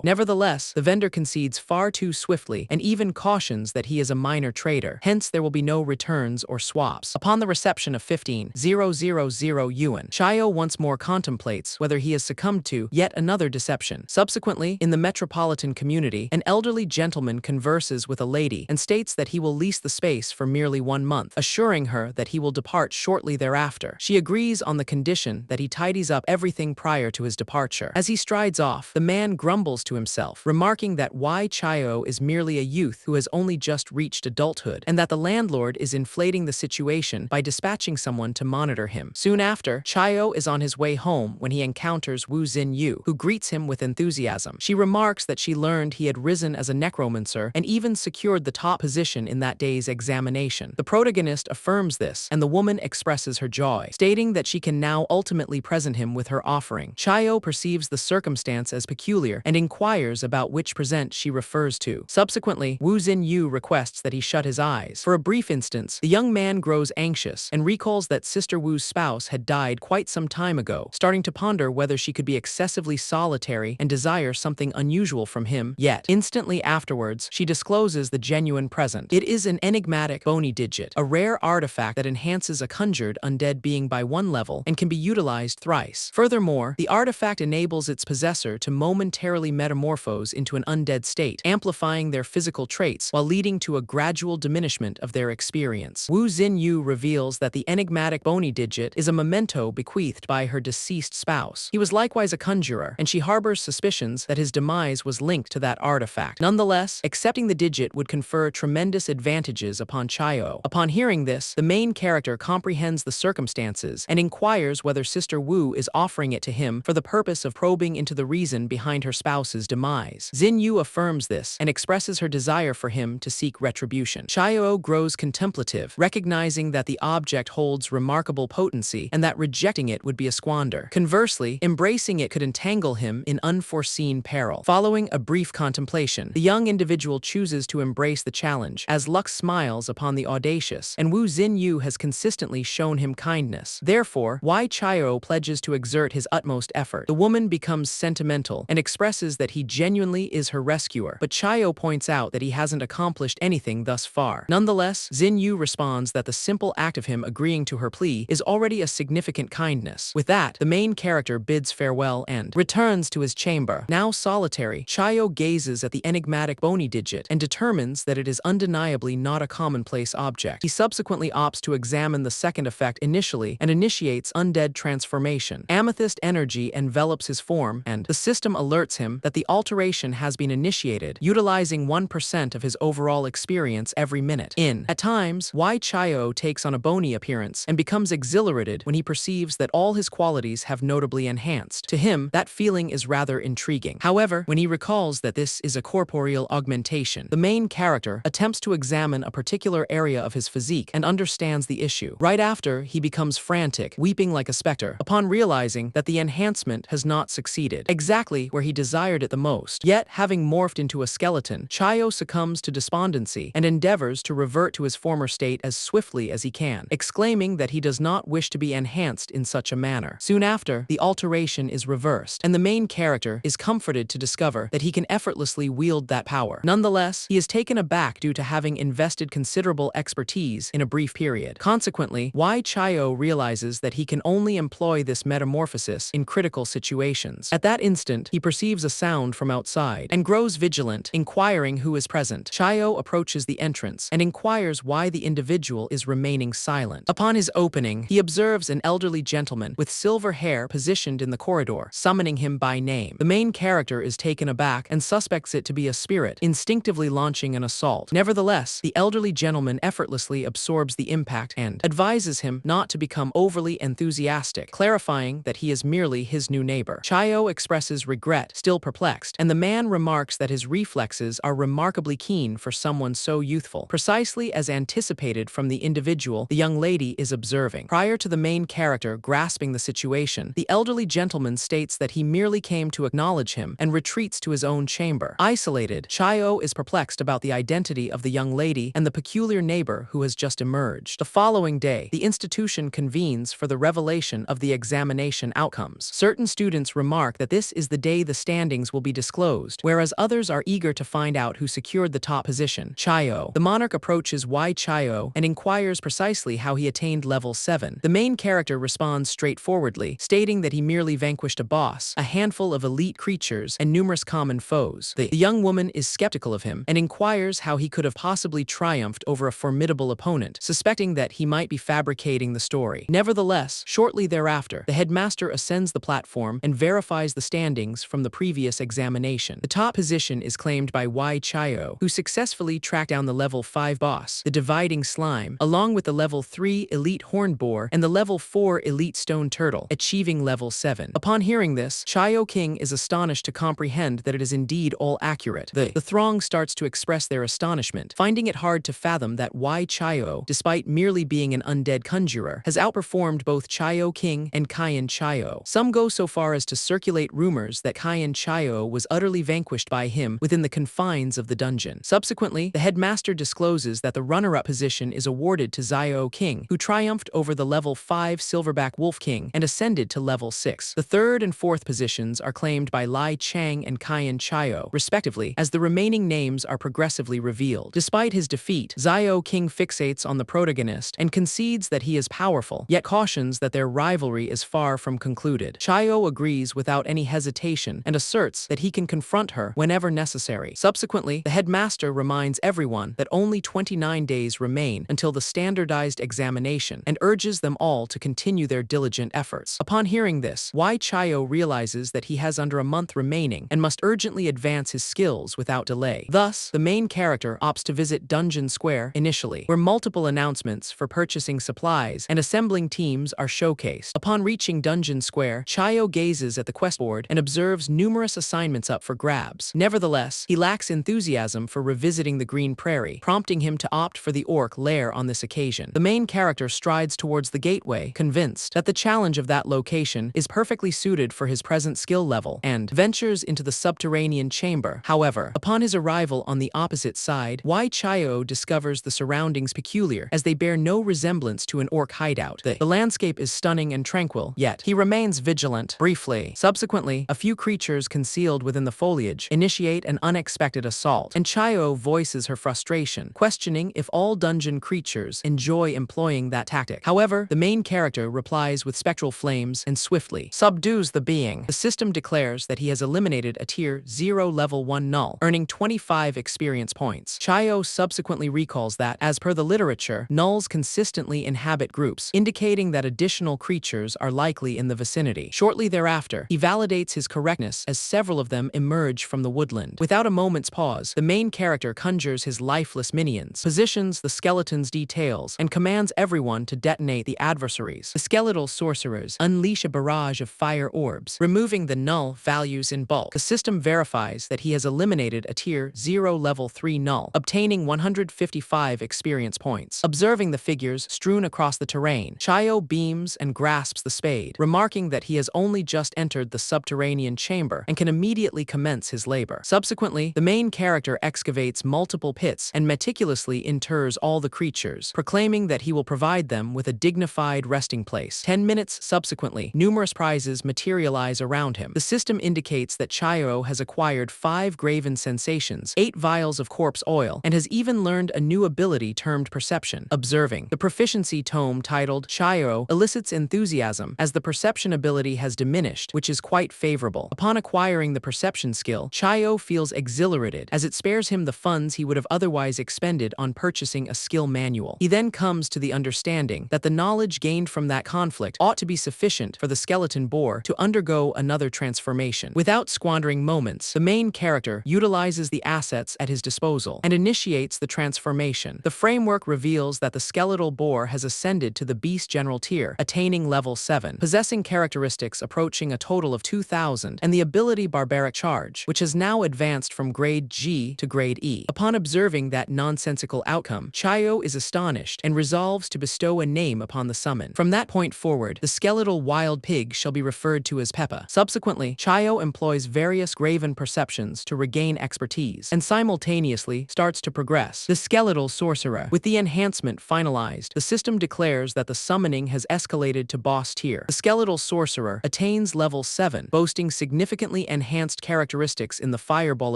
Nevertheless, the vendor concedes far too swiftly and even cautions that he is a minor trader, hence there will be no returns or swaps. Upon the reception of 15,000 yuan, Chiao once more contemplates whether he has succumbed to yet another deception. Subsequently, in the metropolitan community, an elderly gentleman converses with a lady and states that he will lease the space for merely 1 month, assuring her that he will depart shortly thereafter. She agrees on the condition that he tidies up everything prior to his departure. As he strides off, the man grumbles to himself, remarking that Wai Chiao is merely a youth who has only just reached adulthood, and that the landlord is inflating the situation by dispatching someone to monitor him. Soon after, Chiao is on his way home when he encounters Wu Xinyu, who greets him with enthusiasm. She remarks that she learned he had risen as a necromancer and even secured the top position in that day's examination. The protagonist affirms this, and the woman expresses her joy, stating that she can now ultimately present him with her offering. Chiao perceives the circumstance as peculiar and inquires about which present she refers to. Subsequently, Wu Xinyu requests that he shut his eyes. For a brief instance, the young man grows anxious and recalls that Sister Wu's spouse had died quite some time ago, starting to ponder whether she could be excessively solitary and desire something unusual from him. Yet, instantly afterwards, she discloses the genuine present. It is an enigmatic bony digit, a rare artifact that enhances a conjured undead being by 1 level and can be utilized thrice. Furthermore, the artifact enables its possessor to momentarily metamorphose into an undead state, amplifying their physical traits while leading to a gradual diminishment of their experience. Wu Xinyu reveals that the enigmatic bony digit is a memento bequeathed by her deceased spouse. He was likewise a conjurer, and she harbors suspicions that his demise was linked to that artifact. Nonetheless, accepting the digit would confer tremendous advantages upon Chiao. Upon hearing this, the main character comprehends the circumstances and inquires whether Sister Wu is offering it to him for the purpose of probing into the reason behind her spouse's demise. Xinyu affirms this and expresses her desire for him to seek retribution. Chiao grows contemplative, recognizing that the object holds remarkable potency and that rejecting it would be a squander. Conversely, embracing it could entangle him in unforeseen peril. Following a brief contemplation, the young individual chooses to embrace the challenge, as luck smiles upon the audacious, and Wu Xinyu has consistently shown him kindness. Therefore, Wai Chiao pledges to exert his utmost effort. The woman becomes sentimental and expresses that he genuinely is her rescuer, but Chiao points out that he hasn't accomplished anything thus far. Nonetheless, Xinyu responds that the simple act of him agreeing to her plea is already a significant kindness. With that, the main character bids farewell and returns to his chamber. Now solitary, Chiao gazes at the enigmatic bony digit and determines that it is undeniably not a commonplace object. He subsequently opts to examine the second effect initially and initiates undead transformation. Amethyst energy envelops his form, and the system alerts him that the alteration has been initiated, utilizing 1% of his overall experience every minute. At times, Wai Chiao takes on a bony appearance and becomes exhilarated when he perceives that all his qualities have notably enhanced. To him, that feeling is rather intriguing. However, when he recalls that this is a corporeal augmentation, the main character attempts to examine a particular area of his physique and understands the issue. Right after, he becomes frantic, weeping like a specter, upon realizing that the enhancement has not succeeded exactly where he desired it the most. Yet, having morphed into a skeleton, Chiao succumbs to despondency and endeavors to revert to his former state as swiftly as he can, exclaiming that he does not wish to be enhanced in such a manner. Soon after, the alteration is reversed, and the main character is comforted to discover that he can effortlessly wield that power. Nonetheless, he is taken aback due to having invested considerable expertise in a brief period. Consequently, Wai Chiao realizes that he can only employ this metamorphosis in critical situations. At that instant, he perceives a sound from outside and grows vigilant, inquiring who is present. Chayo approaches the entrance and inquires why the individual is remaining silent. Upon his opening, he observes an elderly gentleman with silver hair positioned in the corridor, summoning him by name. The main character is taken aback and suspects it to be a spirit, instinctively launching an assault. Nevertheless, the elderly gentleman effortlessly absorbs the impact and advises him not to become overly enthusiastic, clarifying that he is merely his new neighbor. Chayo expresses regret, still perplexed, and the man remarks that his reflexes are remarkably keen for someone so youthful, precisely as anticipated from the individual the young lady is observing. Prior to the main character grasping the situation, the elderly gentleman states that he merely came to acknowledge him and retreats to his own chamber. Isolated, Chayo is perplexed about the identity of the young lady and the peculiar neighbor who has just emerged. The following day, the institution convenes for the revelation of the examination outcomes. Certain students remark that this is the day the standings will be disclosed, whereas others are eager to find out who secured the top position. Chayo. The monarch approaches Chayo and inquires precisely how he attained level 7. The main character responds straightforwardly, stating that he merely vanquished a boss, a handful of elite creatures, and numerous common foes. The young woman is skeptical of him and inquires how he could have possibly triumphed over a formidable opponent, suspecting that he might be fabricating the story. Nevertheless, shortly thereafter, the headmaster ascends the platform and verifies the standings from the previous examination. The top position is claimed by Chayo, who successfully tracked down the level 5 boss, the dividing slime, along with the level 3 elite horned boar and the level 4 elite stone turtle, achieving level 7. Upon hearing this, Chayo King is astonished to comprehend that it is indeed all accurate. The throng starts to express their astonishment, finding it hard to fathom that Chayo, despite merely being an undead conjurer, has outperformed both Chayo King and Kaiyan Chayo. Some go so far as to circulate rumors that Kaiyan Chayo was utterly vanquished by him within the confines of the dungeon. Subsequently, the headmaster discloses that the runner-up position is awarded to Chayo King, who triumphed over the level 5 Silverback Wolf King and ascended to level 6. The third and fourth positions are claimed by Lai Chang and Kaiyan Chayo, respectively, as the remaining names are progressively revealed. Despite his defeat, Chayo King fixates on the protagonist and concedes that he is powerful, yet cautions that their rivalry is far from concluded. Chayo agrees without any hesitation and asserts that he can confront her whenever necessary. Subsequently, the headmaster reminds everyone that only 29 days remain until the standardized examination and urges them all to continue their diligent efforts. Upon hearing this, Chayo realizes that he has under a month remaining and must urgently advance his skills without delay. Thus, the main character opts to visit Dungeon Square initially, where multiple announcements for purchasing supplies and assembling teams are showcased. Upon reaching Dungeon Square, Chayo gazes at the quest board and observes numerous assignments up for grabs. Nevertheless, he lacks enthusiasm for revisiting the Green Prairie, prompting him to opt for the orc lair on this occasion. The main character strides towards the gateway, convinced that the challenge of that location is perfectly suited for his present skill level, and ventures into the subterranean chamber. However, upon his arrival on the opposite side, Chayo discovers the surroundings peculiar, as they bear no resemblance to an orc hideout. The landscape is stunning and tranquil, yet he remains vigilant. Briefly. Subsequently, a few creatures concealed within the foliage initiate an unexpected assault, and Chayo voices her frustration, questioning if all dungeon creatures enjoy employing that tactic. However, the main character replies with spectral flames and swiftly subdues the being. The system declares that he has eliminated a tier 0 level 1 null, earning 25 experience points. Chayo subsequently recalls that, as per the literature, nulls consistently inhabit groups, indicating that additional creatures are likely in the vicinity. Shortly thereafter, he validates his correctness as several of them emerge from the woodland. Without a moment's pause, the main character conjures his lifeless minions, positions the skeleton's details, and commands everyone to detonate the adversaries. The skeletal sorcerers unleash a barrage of fire orbs, removing the null values in bulk. The system verifies that he has eliminated a tier 0 level 3 null, obtaining 155 experience points. Observing the figures strewn across the terrain, Chayo beams and grasps the spade, remarking that he has only just entered the subterranean chamber and can immediately commence his labor. Subsequently, the main character excavates multiple pits and meticulously inters all the creatures, proclaiming that he will provide them with a dignified resting place. 10 minutes subsequently, numerous prizes materialize around him. The system indicates that Chayo has acquired 5 graven sensations, 8 vials of corpse oil, and has even learned a new ability termed perception. Observing the proficiency tome titled Chayo elicits enthusiasm, as the perception ability has diminished, which is quite favorable. Upon acquiring the perception skill, Chayo feels exhilarated, as it spares him the funds he would have otherwise expended on purchasing a skill manual. He then comes to the understanding that the knowledge gained from that conflict ought to be sufficient for the skeleton boar to undergo another transformation. Without squandering moments, the main character utilizes the assets at his disposal and initiates the transformation. The framework reveals that the skeletal boar has ascended to the beast general tier, attaining level 7, possessing characteristics approaching a total of 2,000, and the ability barbaric charge, which has now advanced from grade G to grade E. Upon observing that nonsensical outcome, Chayo is astonished and resolves to bestow a name upon the summon. From that point forward, the skeletal wild pig shall be referred to as Peppa. Subsequently, Chayo employs various graven perceptions to regain expertise, and simultaneously starts to progress. The skeletal sorcerer. With the enhancement finalized, the system declares that the summoning has escalated to boss tier. The skeletal sorcerer attains level 7, boasting significantly enhanced characteristics in the fireball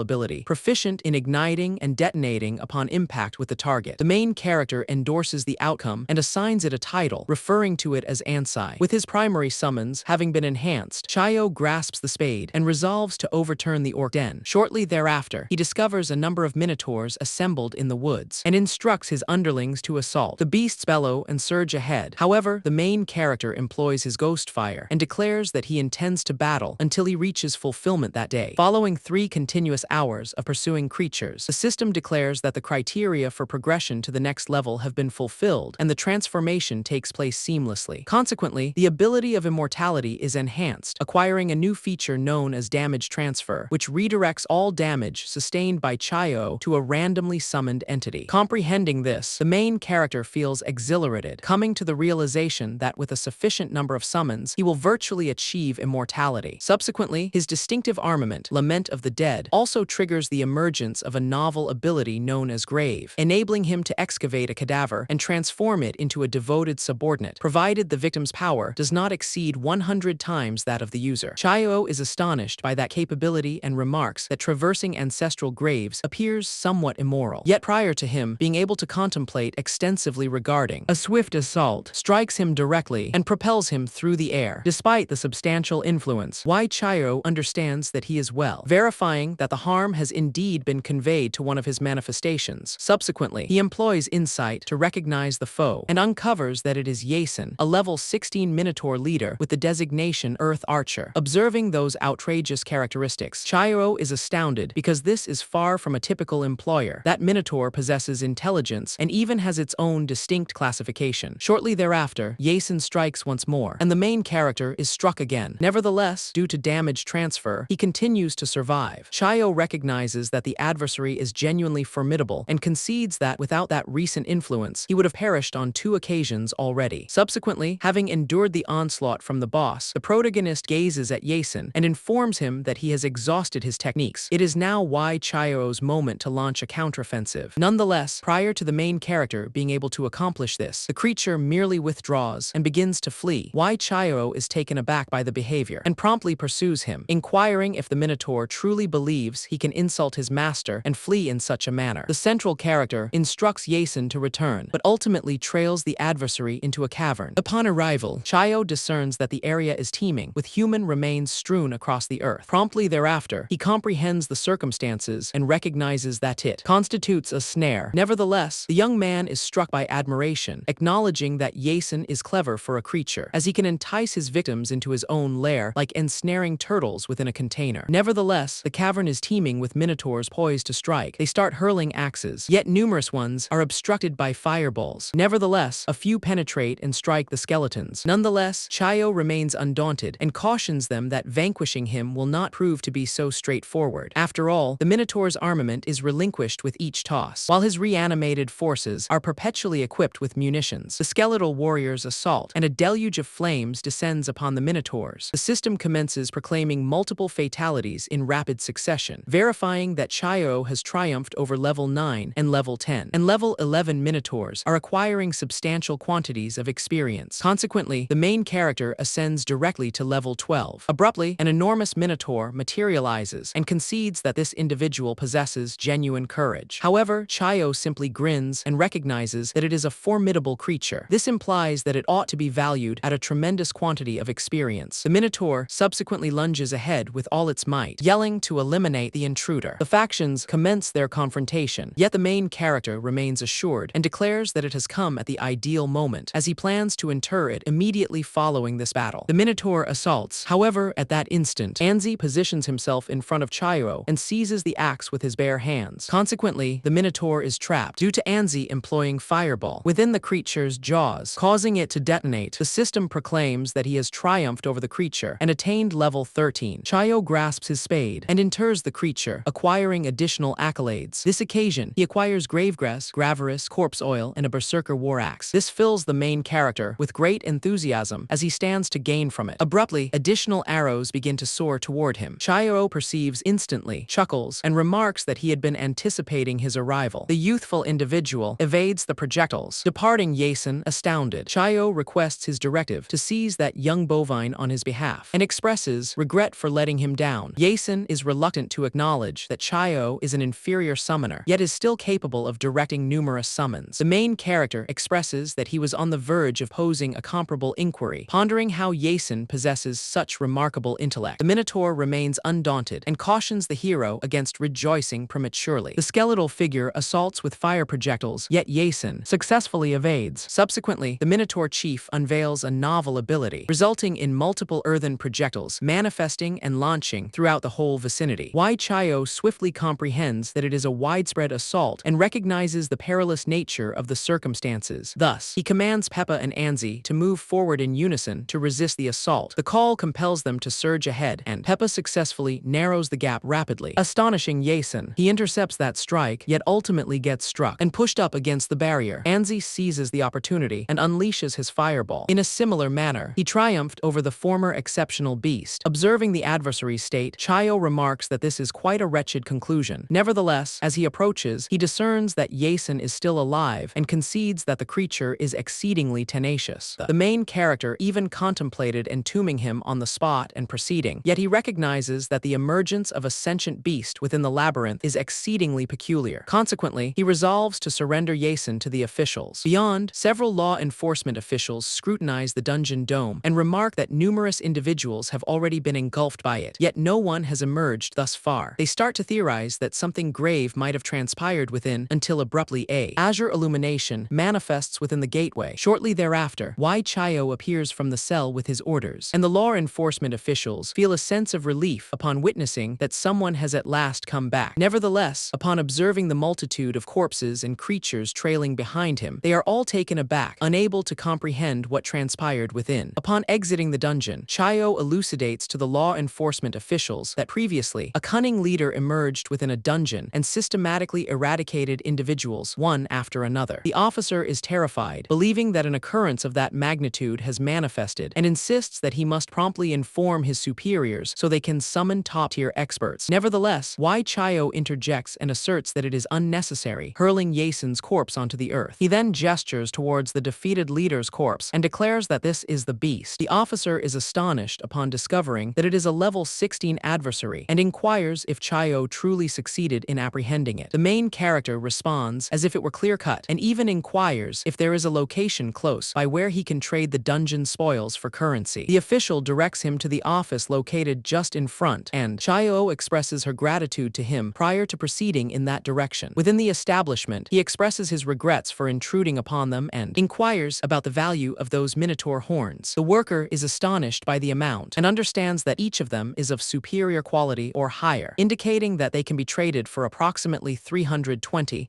ability, proficient in igniting and detonating upon impact with the target. The main character endorses the outcome and assigns it a title, referring to it as Ansai. With his primary summons having been enhanced, Chayo grasps the spade and resolves to overturn the orc den. Shortly thereafter, he discovers a number of minotaurs assembled in the woods and instructs his underlings to assault. The beasts bellow and surge ahead. However, the main character employs his ghost fire and declares that he intends to battle until he reaches fulfillment that day. Following 3 continuous hours of pursuing creatures, the system declares that the criteria for progression to the next level have been fulfilled and the transformation takes place seamlessly. Consequently, the ability of immortality is enhanced, acquiring a new feature known as damage transfer, which redirects all damage sustained by Chayo to a randomly summoned entity. Comprehending this, the main character feels exhilarated, coming to the realization that with a sufficient number of summons, he will virtually achieve immortality. Subsequently, his distinctive armament, Lament of the Dead, also triggers the emergence of a novel ability known as Grave, enabling him to excavate a cadaver and transform it into a devoted subordinate, provided the victim's power does not exceed 100 times that of the user. Chayo is astonished by that capability and remarks that traversing ancestral graves appears somewhat immoral. Yet prior to him being able to contemplate extensively regarding, a swift assault strikes him directly and propels him through the air. Despite the substantial influence, Chayo understands that he is well, verifying that the harm has indeed been conveyed to one of his manifestations. Subsequently, he employs insight to recognize the foe and uncovers that it is Yason, a level 16 Minotaur leader with the designation Earth Archer. Observing those outrageous characteristics, Chayo is astounded because this is far from a typical employer. That Minotaur possesses intelligence and even has its own distinct classification. Shortly thereafter, Yason strikes once more, and the main character is struck again. Nevertheless, due to damage transfer, he continues to survive. Chayo recognizes that the adversary is genuinely formidable and concedes that without that recent influence, he would have perished on 2 occasions already. Subsequently, having endured the onslaught from the boss, the protagonist gazes at Yason and informs him that he has exhausted his techniques. It is now Chayo's moment to launch a counteroffensive. Nonetheless, prior to the main character being able to accomplish this, the creature merely withdraws and begins to flee. Chayo is taken aback by the behavior and promptly pursues him, inquiring if the Minotaur truly believes he can insult his master and flee in such a manner. The central character instructs Yason to return, but ultimately trails the adversary into a cavern. Upon arrival, Chayo discerns that the area is teeming with human remains strewn across the earth. Promptly thereafter, he comprehends the circumstances and recognizes that it constitutes a snare. Nevertheless, the young man is struck by admiration, acknowledging that Yason is clever for a creature, as he can entice his victims into his own lair like ensnaring turtles within a container. Nevertheless, the cavern is teeming with minotaurs poised to strike. They start hurling axes, yet numerous ones are obstructed by fireballs. Nevertheless, a few penetrate and strike the skeletons. Nonetheless, Chayo remains undaunted and cautions them that vanquishing him will not prove to be so straightforward. After all, the Minotaur's armament is relinquished with each toss, while his reanimated forces are perpetually equipped with munitions. The skeletal warriors assault, and a deluge of flames descends upon the Minotaurs. The system commences proclaiming multiple fatalities in rapid succession, verifying that Chayo has triumphed over level 9 and level 10, and level 11 Minotaurs are acquiring substantial quantities of experience. Consequently, the main character ascends directly to level 12. Abruptly, an enormous Minotaur materializes and concedes that this individual possesses genuine courage. However, Chayo simply grins and recognizes that it is a formidable creature. This implies that it ought to be valued at a tremendous quantity of experience. The Minotaur subsequently lunges ahead with all its might, yelling to eliminate the intruder. The factions commence their confrontation, yet the main character remains assured and declares that it has come at the ideal moment, as he plans to inter it immediately following this battle. The Minotaur assaults. However, at that instant, Anzi positions himself in front of Chayo and seizes the axe with his bare hands. Consequently, the Minotaur is trapped due to Anzi employing fireball within the creature's jaws, causing it to detonate. The system proclaims that he has triumphed over the creature and attained level 13. Chayo grasps his spade and inters the creature, acquiring additional accolades. This occasion, he acquires gravegrass, graveris, corpse oil, and a berserker war axe. This fills the main character with great enthusiasm as he stands to gain from it. Abruptly, additional arrows begin to soar toward him. Chayo perceives instantly, chuckles, and remarks that he had been anticipating his arrival. The youthful individual evades the projectiles, departing Yason astounded. Chayo requests his directive to seize that young bovine on his behalf and expresses regret for letting him down. Yason is reluctant to acknowledge that Chayo is an inferior summoner, yet is still capable of directing numerous summons. The main character expresses that he was on the verge of posing a comparable inquiry, pondering how Yason possesses such remarkable intellect. The Minotaur remains undaunted and cautions the hero against rejoicing prematurely. The skeletal figure assaults with fire projectiles, yet Yason successfully evades. Subsequently, the Minotaur chief unveils a novel ability, resulting in multiple earthen projectiles manifesting and launching throughout the whole vicinity. Chayo swiftly comprehends that it is a widespread assault and recognizes the perilous nature of the circumstances. Thus, he commands Peppa and Anzi to move forward in unison to resist the assault. The call compels them to surge ahead, and Peppa successfully narrows the gap rapidly, astonishing Yason. He intercepts that strike, yet ultimately gets struck and pushed up against the barrier. Anzi seizes the opportunity and unleashes his fireball. In a similar manner, he triumphed over the former exceptional beast. Observing the adversary's state, Chayo remarks that this is quite a wretched conclusion. Nevertheless, as he approaches, he discerns that Yason is still alive and concedes that the creature is exceedingly tenacious. The main character even contemplated entombing him on the spot and proceeding, yet he recognizes that the emergence of a sentient beast within the labyrinth is exceedingly peculiar. Consequently, he resolves to surrender Yason to the officials. Beyond, several law enforcement officials scrutinize the dungeon dome and remark that numerous individuals have already been engulfed by it, yet no one has emerged thus far. They start to theorize that something grave might have transpired within until abruptly a azure illumination manifests within the gateway. Shortly thereafter, Chayo appears from the cell with his orders, and the law enforcement officials feel a sense of relief upon witnessing that someone has at last come back. Nevertheless, upon observing the multitude of corpses and creatures trailing behind him, they are all taken aback, unable to comprehend what transpired within. Upon exiting the dungeon, Chayo elucidates to the law enforcement officials that previously, a cunning leader emerged within a dungeon and systematically eradicated individuals one after another. The officer is terrified, believing that an occurrence of that magnitude has manifested, and insists that he must promptly inform his superiors so they can summon top-tier experts. Nevertheless, Chayo interjects and asserts that it is unnecessary, hurling Yason's corpse onto the earth. He then gestures towards the defeated leader's corpse and declares that this is the beast. The officer is astonished upon discovering that it is a level 16 adversary and inquires if Chayo truly succeeded in apprehending it. The main character responds as if it were clear-cut and even inquires if there is a location close by where he can trade the dungeon spoils for currency. The official directs him to the office located just in front, and Chayo expresses her gratitude to him prior to proceeding in that direction. Within the establishment, he expresses his regrets for intruding upon them and inquires about the value of those minotaur horns. The worker is astonished by the amount and understands that each of them is of superior quality or higher, indicating that they can be traded for approximately 320,000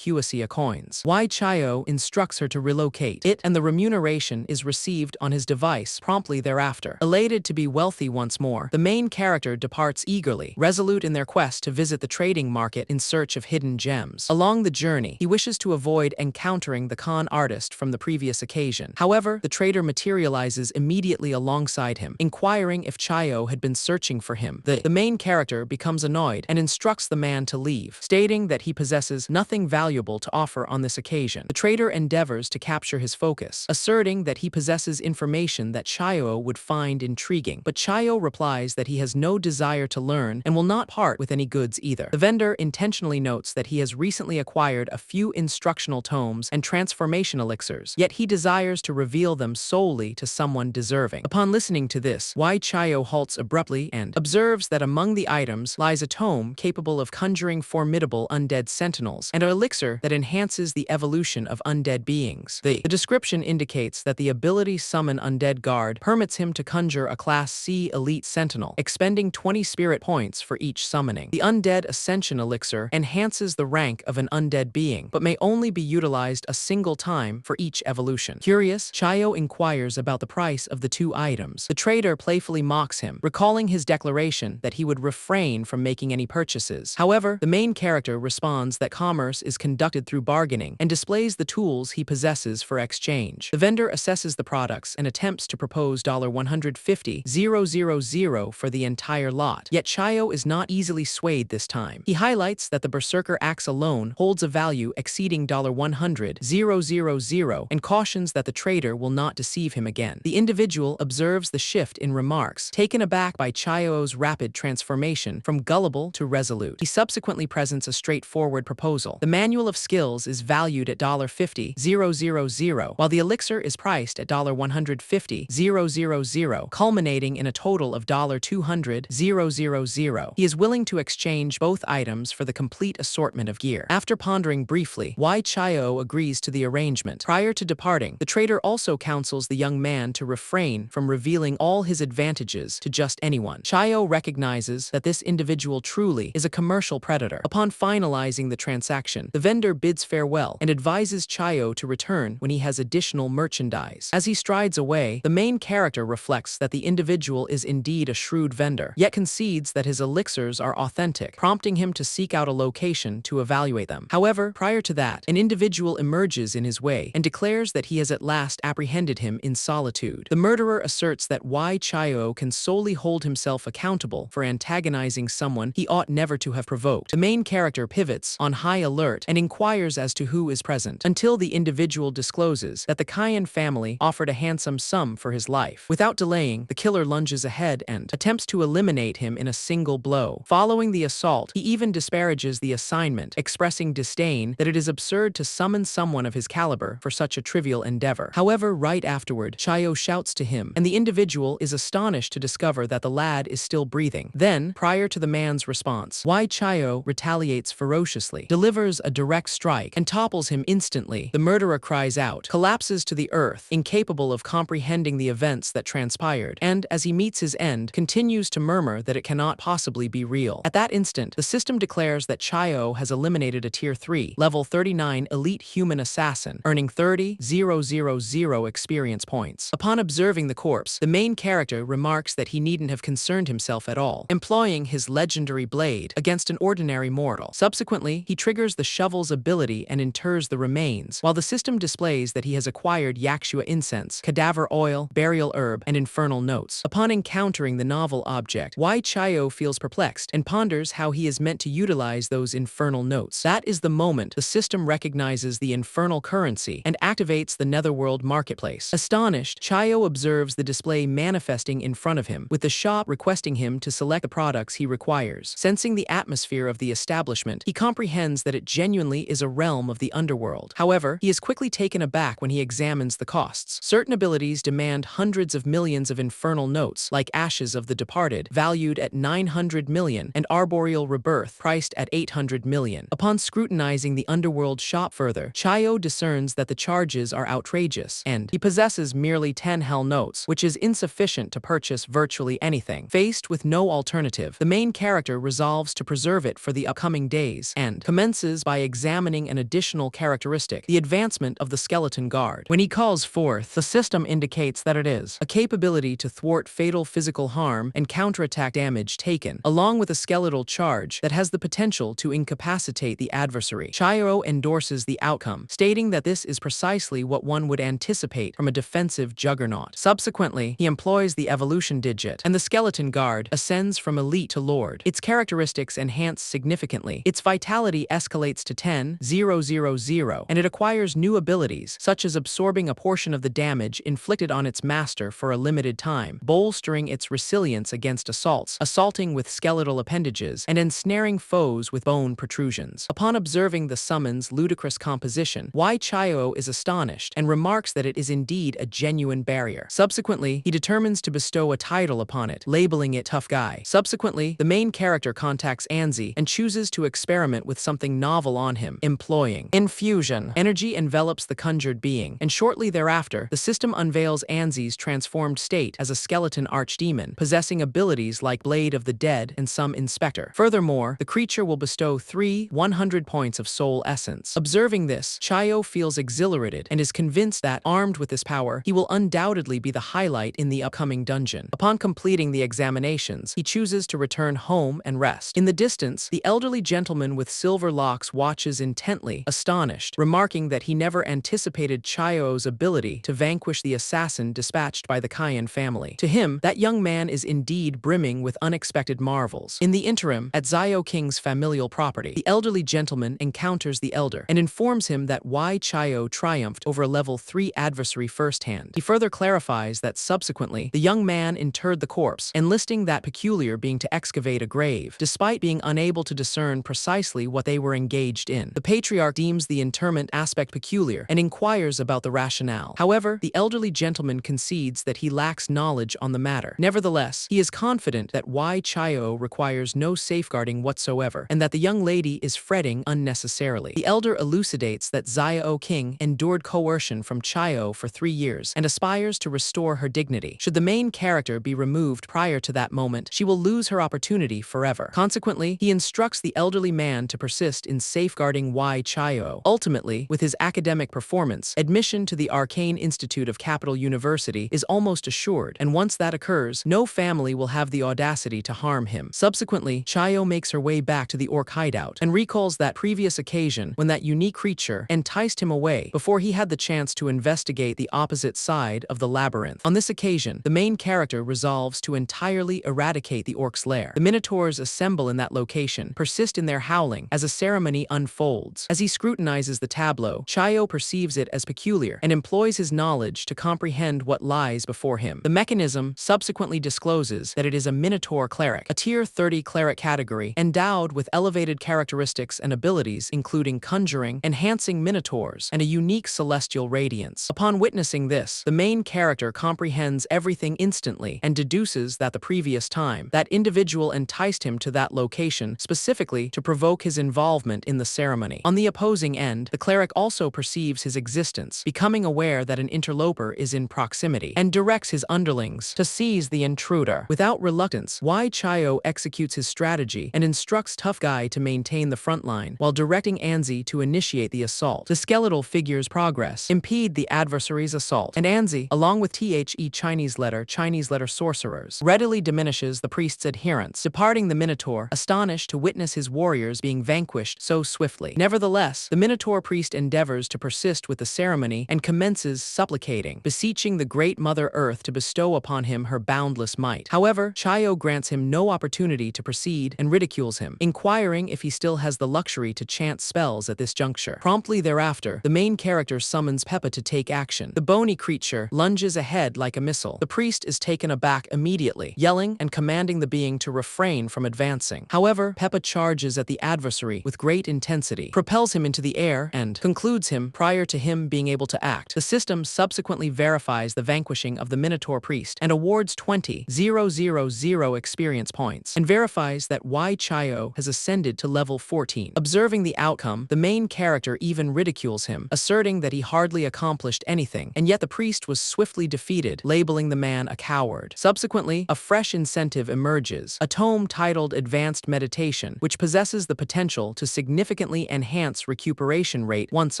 Huasia coins. Chayo instructs her to relocate it, and the remuneration is received on his device promptly thereafter. Elated to be wealthy once more, the main character departs eagerly, resolute in their quest to visit the trading market in search of hidden gems. Along the journey, he wishes to avoid encountering the con artist from the previous occasion. However, the trader materializes immediately alongside him, inquiring if Chayo had been searching for him. The main character becomes annoyed and instructs the man to leave, stating that he possesses nothing valuable to offer on this occasion. The trader endeavors to capture his focus, asserting that he possesses information that Chayo would find intriguing, but Chayo replies that he has no desire to learn and will not part with any goods either. The vendor intentionally notes that he has recently acquired a few instructional tomes and transformation elixirs, yet he desires to reveal them solely to someone deserving. Upon listening to this, Chayo halts abruptly and observes that that among the items lies a tome capable of conjuring formidable undead sentinels, and an elixir that enhances the evolution of undead beings. The description indicates that the ability Summon Undead Guard permits him to conjure a Class C Elite Sentinel, expending 20 spirit points for each summoning. The Undead Ascension Elixir enhances the rank of an undead being, but may only be utilized a single time for each evolution. Curious, Chayo inquires about the price of the two items. The trader playfully mocks him, recalling his declaration that he would refrain from making any purchases. However, the main character responds that commerce is conducted through bargaining and displays the tools he possesses for exchange. The vendor assesses the products and attempts to propose $150,000 for the entire lot. Yet Chayo is not easily swayed this time. He highlights that the Berserker axe alone holds a value exceeding $100,000 and cautions that the trader will not deceive him again. The individual observes the shift in remarks, taken aback by Chayo's rapid transformation from gullible to resolute. He subsequently presents a straightforward proposal. The manual of skills is valued at $50,000, while the elixir is priced at $150,000, culminating in a total of $200,000. He is willing to exchange both items for the complete assortment of gear. After pondering briefly why Chayo agrees to the arrangement, prior to departing, the trader also counsels the young man to refrain from revealing all his advantages to just anyone. Chayo recognizes that this individual truly is a commercial predator. Upon finalizing the transaction, the vendor bids farewell and advises Chayo to return when he has additional merchandise. As he strides away, the main character reflects that the individual is indeed a shrewd vendor, yet concedes that his elixirs are authentic, prompting him to seek out a location to evaluate them. However, prior to that, an individual emerges in his way and declares that he has at last apprehended him in solitude. The murderer asserts that Chayo can solely hold himself accountable for antagonizing someone he ought never to have provoked. The main character pivots on high alert and inquires as to who is present, until the individual discloses that the Kayan family offered a handsome sum for his life. Without delaying, the killer lunges ahead and attempts to eliminate him in a single blow. Following the assault, he even disparages the assignment, expressing disdain that it is absurd to summon someone of his caliber for such a trivial endeavor. However, right afterward, Chayo shouts to him, and the individual is astonished to discover that the lad is still breathing. Then, prior to the man's response, Chayo retaliates ferociously, delivers a direct strike, and topples him instantly. The murderer cries out, collapses to the earth, incapable of comprehending the events that transpired, and, as he meets his end, continues to murmur that it cannot possibly be real. At that instant, the system declares that Chayo has eliminated a Tier 3, Level 39 Elite Human Assassin, earning 30,000 experience points. Upon observing the corpse, the main character remarks that he needn't have concerned himself at all, employing his legendary blade against an ordinary mortal. Subsequently, he triggers the shovel's ability and inters the remains, while the system displays that he has acquired Yakshua incense, cadaver oil, burial herb, and infernal notes. Upon encountering the novel object, Chayo feels perplexed and ponders how he is meant to utilize those infernal notes. That is the moment the system recognizes the infernal currency and activates the Netherworld marketplace. Astonished, Chayo observes the display manifesting in front of him, with the shop requesting him to select the products he requires. Sensing the atmosphere of the establishment, he comprehends that it genuinely is a realm of the underworld. However, he is quickly taken aback when he examines the costs. Certain abilities demand hundreds of millions of infernal notes, like Ashes of the Departed, valued at 900 million, and Arboreal Rebirth, priced at 800 million. Upon scrutinizing the underworld shop further, Chayo discerns that the charges are outrageous, and he possesses merely 10 hell notes, which is insufficient to purchase virtually anything. Faced with no alternative, the main character resolves to preserve it for the upcoming days, and commences by examining an additional characteristic, the advancement of the Skeleton Guard. When he calls forth, the system indicates that it is a capability to thwart fatal physical harm and counterattack damage taken, along with a skeletal charge that has the potential to incapacitate the adversary. Chayo endorses the outcome, stating that this is precisely what one would anticipate from a defensive juggernaut. Subsequently, he employs the evolution digit, and the Skeleton Guard ascends from elite to lord. Its characteristics enhance significantly. Its vitality escalates to 10,000, and it acquires new abilities, such as absorbing a portion of the damage inflicted on its master for a limited time, bolstering its resilience against assaults, assaulting with skeletal appendages, and ensnaring foes with bone protrusions. Upon observing the summon's ludicrous composition, Chayo is astonished and remarks that it is indeed a genuine barrier. Subsequently, he determines to bestow a title upon it, labeling it Tough Guy. die. Subsequently, the main character contacts Anzi and chooses to experiment with something novel on him, employing infusion. Energy envelops the conjured being, and shortly thereafter, the system unveils Anzi's transformed state as a skeleton archdemon, possessing abilities like Blade of the Dead and some Inspector. Furthermore, the creature will bestow 100 points of soul essence. Observing this, Chayo feels exhilarated and is convinced that, armed with this power, he will undoubtedly be the highlight in the upcoming dungeon. Upon completing the examinations, he chooses to return home and rest. In the distance, the elderly gentleman with silver locks watches intently, astonished, remarking that he never anticipated Chayo's ability to vanquish the assassin dispatched by the Cayenne family. To him, that young man is indeed brimming with unexpected marvels. In the interim, at Zio King's familial property, the elderly gentleman encounters the elder and informs him that Chayo triumphed over a level 3 adversary firsthand. He further clarifies that subsequently, the young man interred the corpse, enlisting that peculiar being to excavate a grave, despite being unable to discern precisely what they were engaged in. The patriarch deems the interment aspect peculiar and inquires about the rationale. However, the elderly gentleman concedes that he lacks knowledge on the matter. Nevertheless, he is confident that Chayo requires no safeguarding whatsoever, and that the young lady is fretting unnecessarily. The elder elucidates that Zio King endured coercion from Chayo for 3 years and aspires to restore her dignity. Should the main character be removed prior to that moment, she will lose her opportunity forever. Consequently, he instructs the elderly man to persist in safeguarding Chayo. Ultimately, with his academic performance, admission to the Arcane Institute of Capital University is almost assured, and once that occurs, no family will have the audacity to harm him. Subsequently, Chayo makes her way back to the orc hideout and recalls that previous occasion when that unique creature enticed him away before he had the chance to investigate the opposite side of the labyrinth. On this occasion, the main character resolves to entirely eradicate the orc's lair. The minotaurs assemble in that location, persist in their howling as a ceremony unfolds. As he scrutinizes the tableau, Chayo perceives it as peculiar and employs his knowledge to comprehend what lies before him. The mechanism subsequently discloses that it is a minotaur cleric, a tier 30 cleric category endowed with elevated characteristics and abilities including conjuring, enhancing minotaurs, and a unique celestial radiance. Upon witnessing this, the main character comprehends everything instantly and deduces that the previous time, that individual enticed him to that location specifically to provoke his involvement in the ceremony. On the opposing end, the cleric also perceives his existence, becoming aware that an interloper is in proximity, and directs his underlings to seize the intruder. Without reluctance, Chayo executes his strategy and instructs Tough Guy to maintain the front line, while directing Anzi to initiate the assault. The skeletal figure's progress impede the adversary's assault, and Anzi, along with Chinese letter sorcerers, readily diminishes the priest's adherents, departing the Minotaur, astonished to witness his warriors being vanquished so swiftly. Nevertheless, the Minotaur priest endeavors to persist with the ceremony and commences supplicating, beseeching the great Mother Earth to bestow upon him her boundless might. However, Chayo grants him no opportunity to proceed and ridicules him, inquiring if he still has the luxury to chant spells at this juncture. Promptly thereafter, the main character summons Peppa to take action. The bony creature lunges ahead like a missile. The priest is taken aback immediately, yelling and commanding the being to refrain from advancing. However, Peppa charges at the adversary with great intensity, propels him into the air, and concludes him prior to him being able to act. The system subsequently verifies the vanquishing of the Minotaur priest and awards 20,000 experience points, and verifies that Chayo has ascended to level 14. Observing the outcome, the main character even ridicules him, asserting that he hardly accomplished anything, and yet the priest was swiftly defeated, labeling the man a coward. Subsequently, a fresh incentive emerges, a tome titled Advanced Meditation, which possesses the potential to significantly enhance recuperation rate once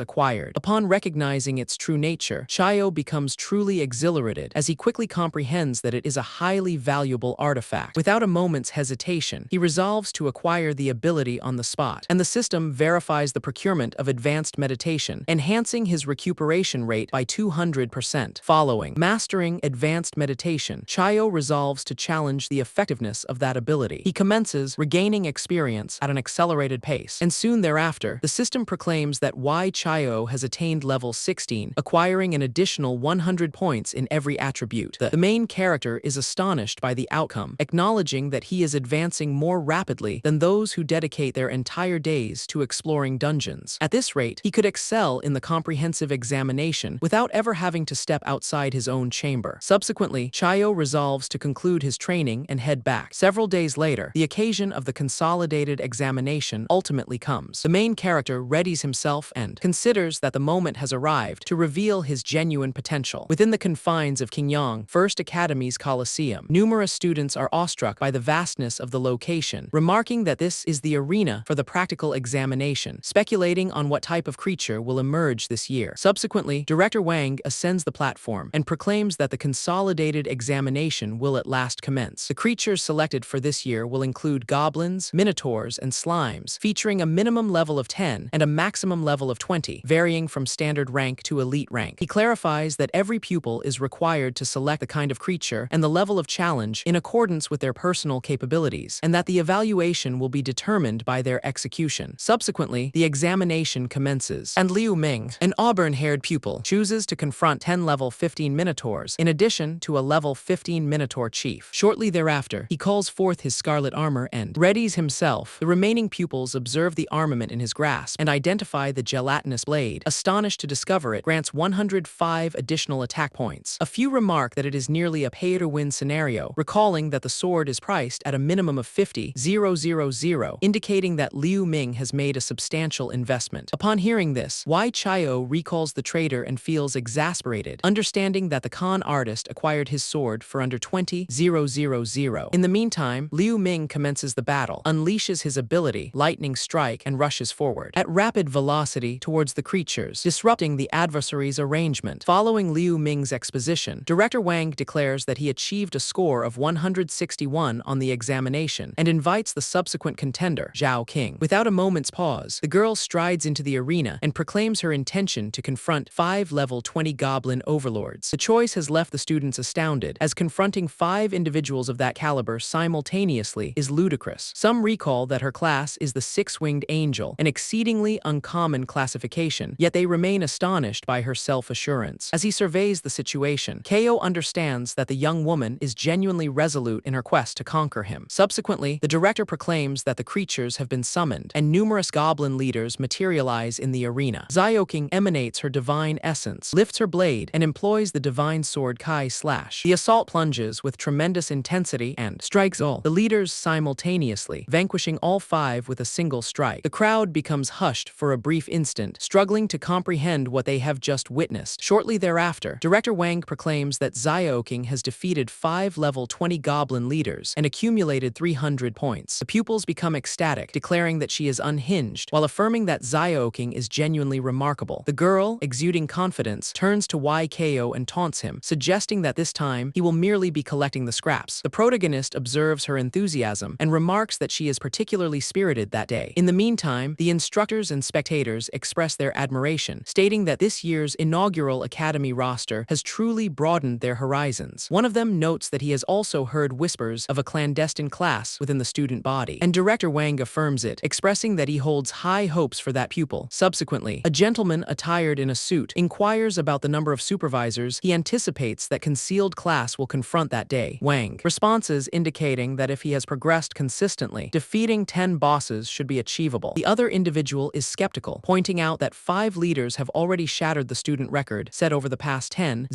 acquired. Upon recognizing its true nature, Chayo becomes truly exhilarated as he quickly comprehends that it is a highly valuable artifact. Without a moment's hesitation, he resolves to acquire the ability on the spot, and the system verifies the procurement of Advanced Meditation, enhancing his recuperation rate by 200%. Following mastering Advanced Meditation, Chayo resolves to challenge the effectiveness of that ability. He commences regaining experience at an accelerated pace, and soon thereafter, the system proclaims that Chayo has attained level 16, acquiring an additional 100 points in every attribute. The main character is astonished by the outcome, acknowledging that he is advancing more rapidly than those who dedicate their entire days to exploring dungeons. At this rate, he could excel in the comprehensive examination without ever having to step outside his own chamber. Subsequently, Chayo resolves to conclude his training and head back. Several days later, the occasion of the consolidated examination ultimately comes. The main character readies himself and considers that the moment has arrived to reveal his genuine potential. Within the confines of Qingyang First Academy's Coliseum, numerous students are awestruck by the vastness of the location, remarking that this is the arena for the practical examination, speculating on what type of creature will emerge this year. Subsequently, Director Wang ascends the platform and proclaims that the consolidated examination will at last commence. The creatures selected for this year will include goblins, minotaurs, and slimes, featuring a minimum level of 10 and a maximum level of 20, varying from standard rank to elite rank. He clarifies that every pupil is required to select the kind of creature and the level of challenge in accordance with their personal capabilities, and that the evaluation will be determined by their execution. Subsequently, the examination commences, and Liu Ming, an auburn-haired pupil, chooses to confront 10 level 15 minotaurs, in addition to a level 15 minotaur chief. Shortly thereafter, he calls forth his scarlet armor and readies himself. The remaining pupils observe the armament in his grasp and identify the gelatinous blade. Astonished to discover it grants 105 additional attack points. A few remark that it is nearly a pay-to-win scenario, recalling that the sword is priced at a minimum of 50,000, indicating that Liu Ming has made a substantial investment. Upon hearing this, Wai Chio recalls the trader and feels exasperated, understanding that the con artist acquired his sword for under 20,000. In the meantime, Liu Ming commences the battle, unleashes his ability, Lightning Strike, and rushes forward at rapid velocity towards the creatures, disrupting the adversary's arrangement. Following Liu Ming's exposition, Director Wang declares that he achieved a score of 161 on the examination and invites the subsequent contender, Zhao King. Without a moment's pause, the girl strides into the arena and proclaims her intention to confront 5 level 20 goblin overlords. The choice has left the students astounded, as confronting 5 individuals of that caliber simultaneously is ludicrous. Some recall that her class is the six-winged angel, an exceedingly uncommon classification, yet they remain astonished by her self-assurance. As he surveys the situation, Ko understands that the young woman is genuinely resolute in her quest to conquer him. Subsequently, the director proclaims that the creatures have been summoned, and numerous goblin leaders materialize in the arena. Xiaoqing emanates her divine essence, lifts her blade, and employs the divine sword Kai Slash. The assault plunges with tremendous intensity and strikes all the leaders simultaneously, vanquishing all 5 with a single strike. The crowd becomes hushed for a brief instant, struggling to comprehend what they have just witnessed. Shortly thereafter, Director Wang proclaims that Xiaoqing has defeated 5 level 20 goblin leaders and accumulated 300 points. The pupils become ecstatic, declaring that she is unhinged, while affirming that Xiaoqing is genuinely remarkable. The girl, exuding confidence, turns to YKO and taunts him, suggesting that this time he will merely be collecting the scraps. The protagonist observes her enthusiasm and remarks that she is particularly spirited that day. In the meantime, the instructors and spectators express their admiration, stating that this year's inaugural academy roster has truly broadened their horizons. One of them notes that he has also heard whispers of a clandestine class within the student body, and Director Wang affirms it, expressing that he holds high hopes for that pupil. Subsequently, a gentleman attired in a suit inquires about the number of supervisors he anticipates that concealed class will confront that day. Wang responses indicating that if he has progressed consistently, defeating 10 bosses should be achievable. The other individual is skeptical, pointing out that 5 leaders have already shattered the student record set over the past 10,000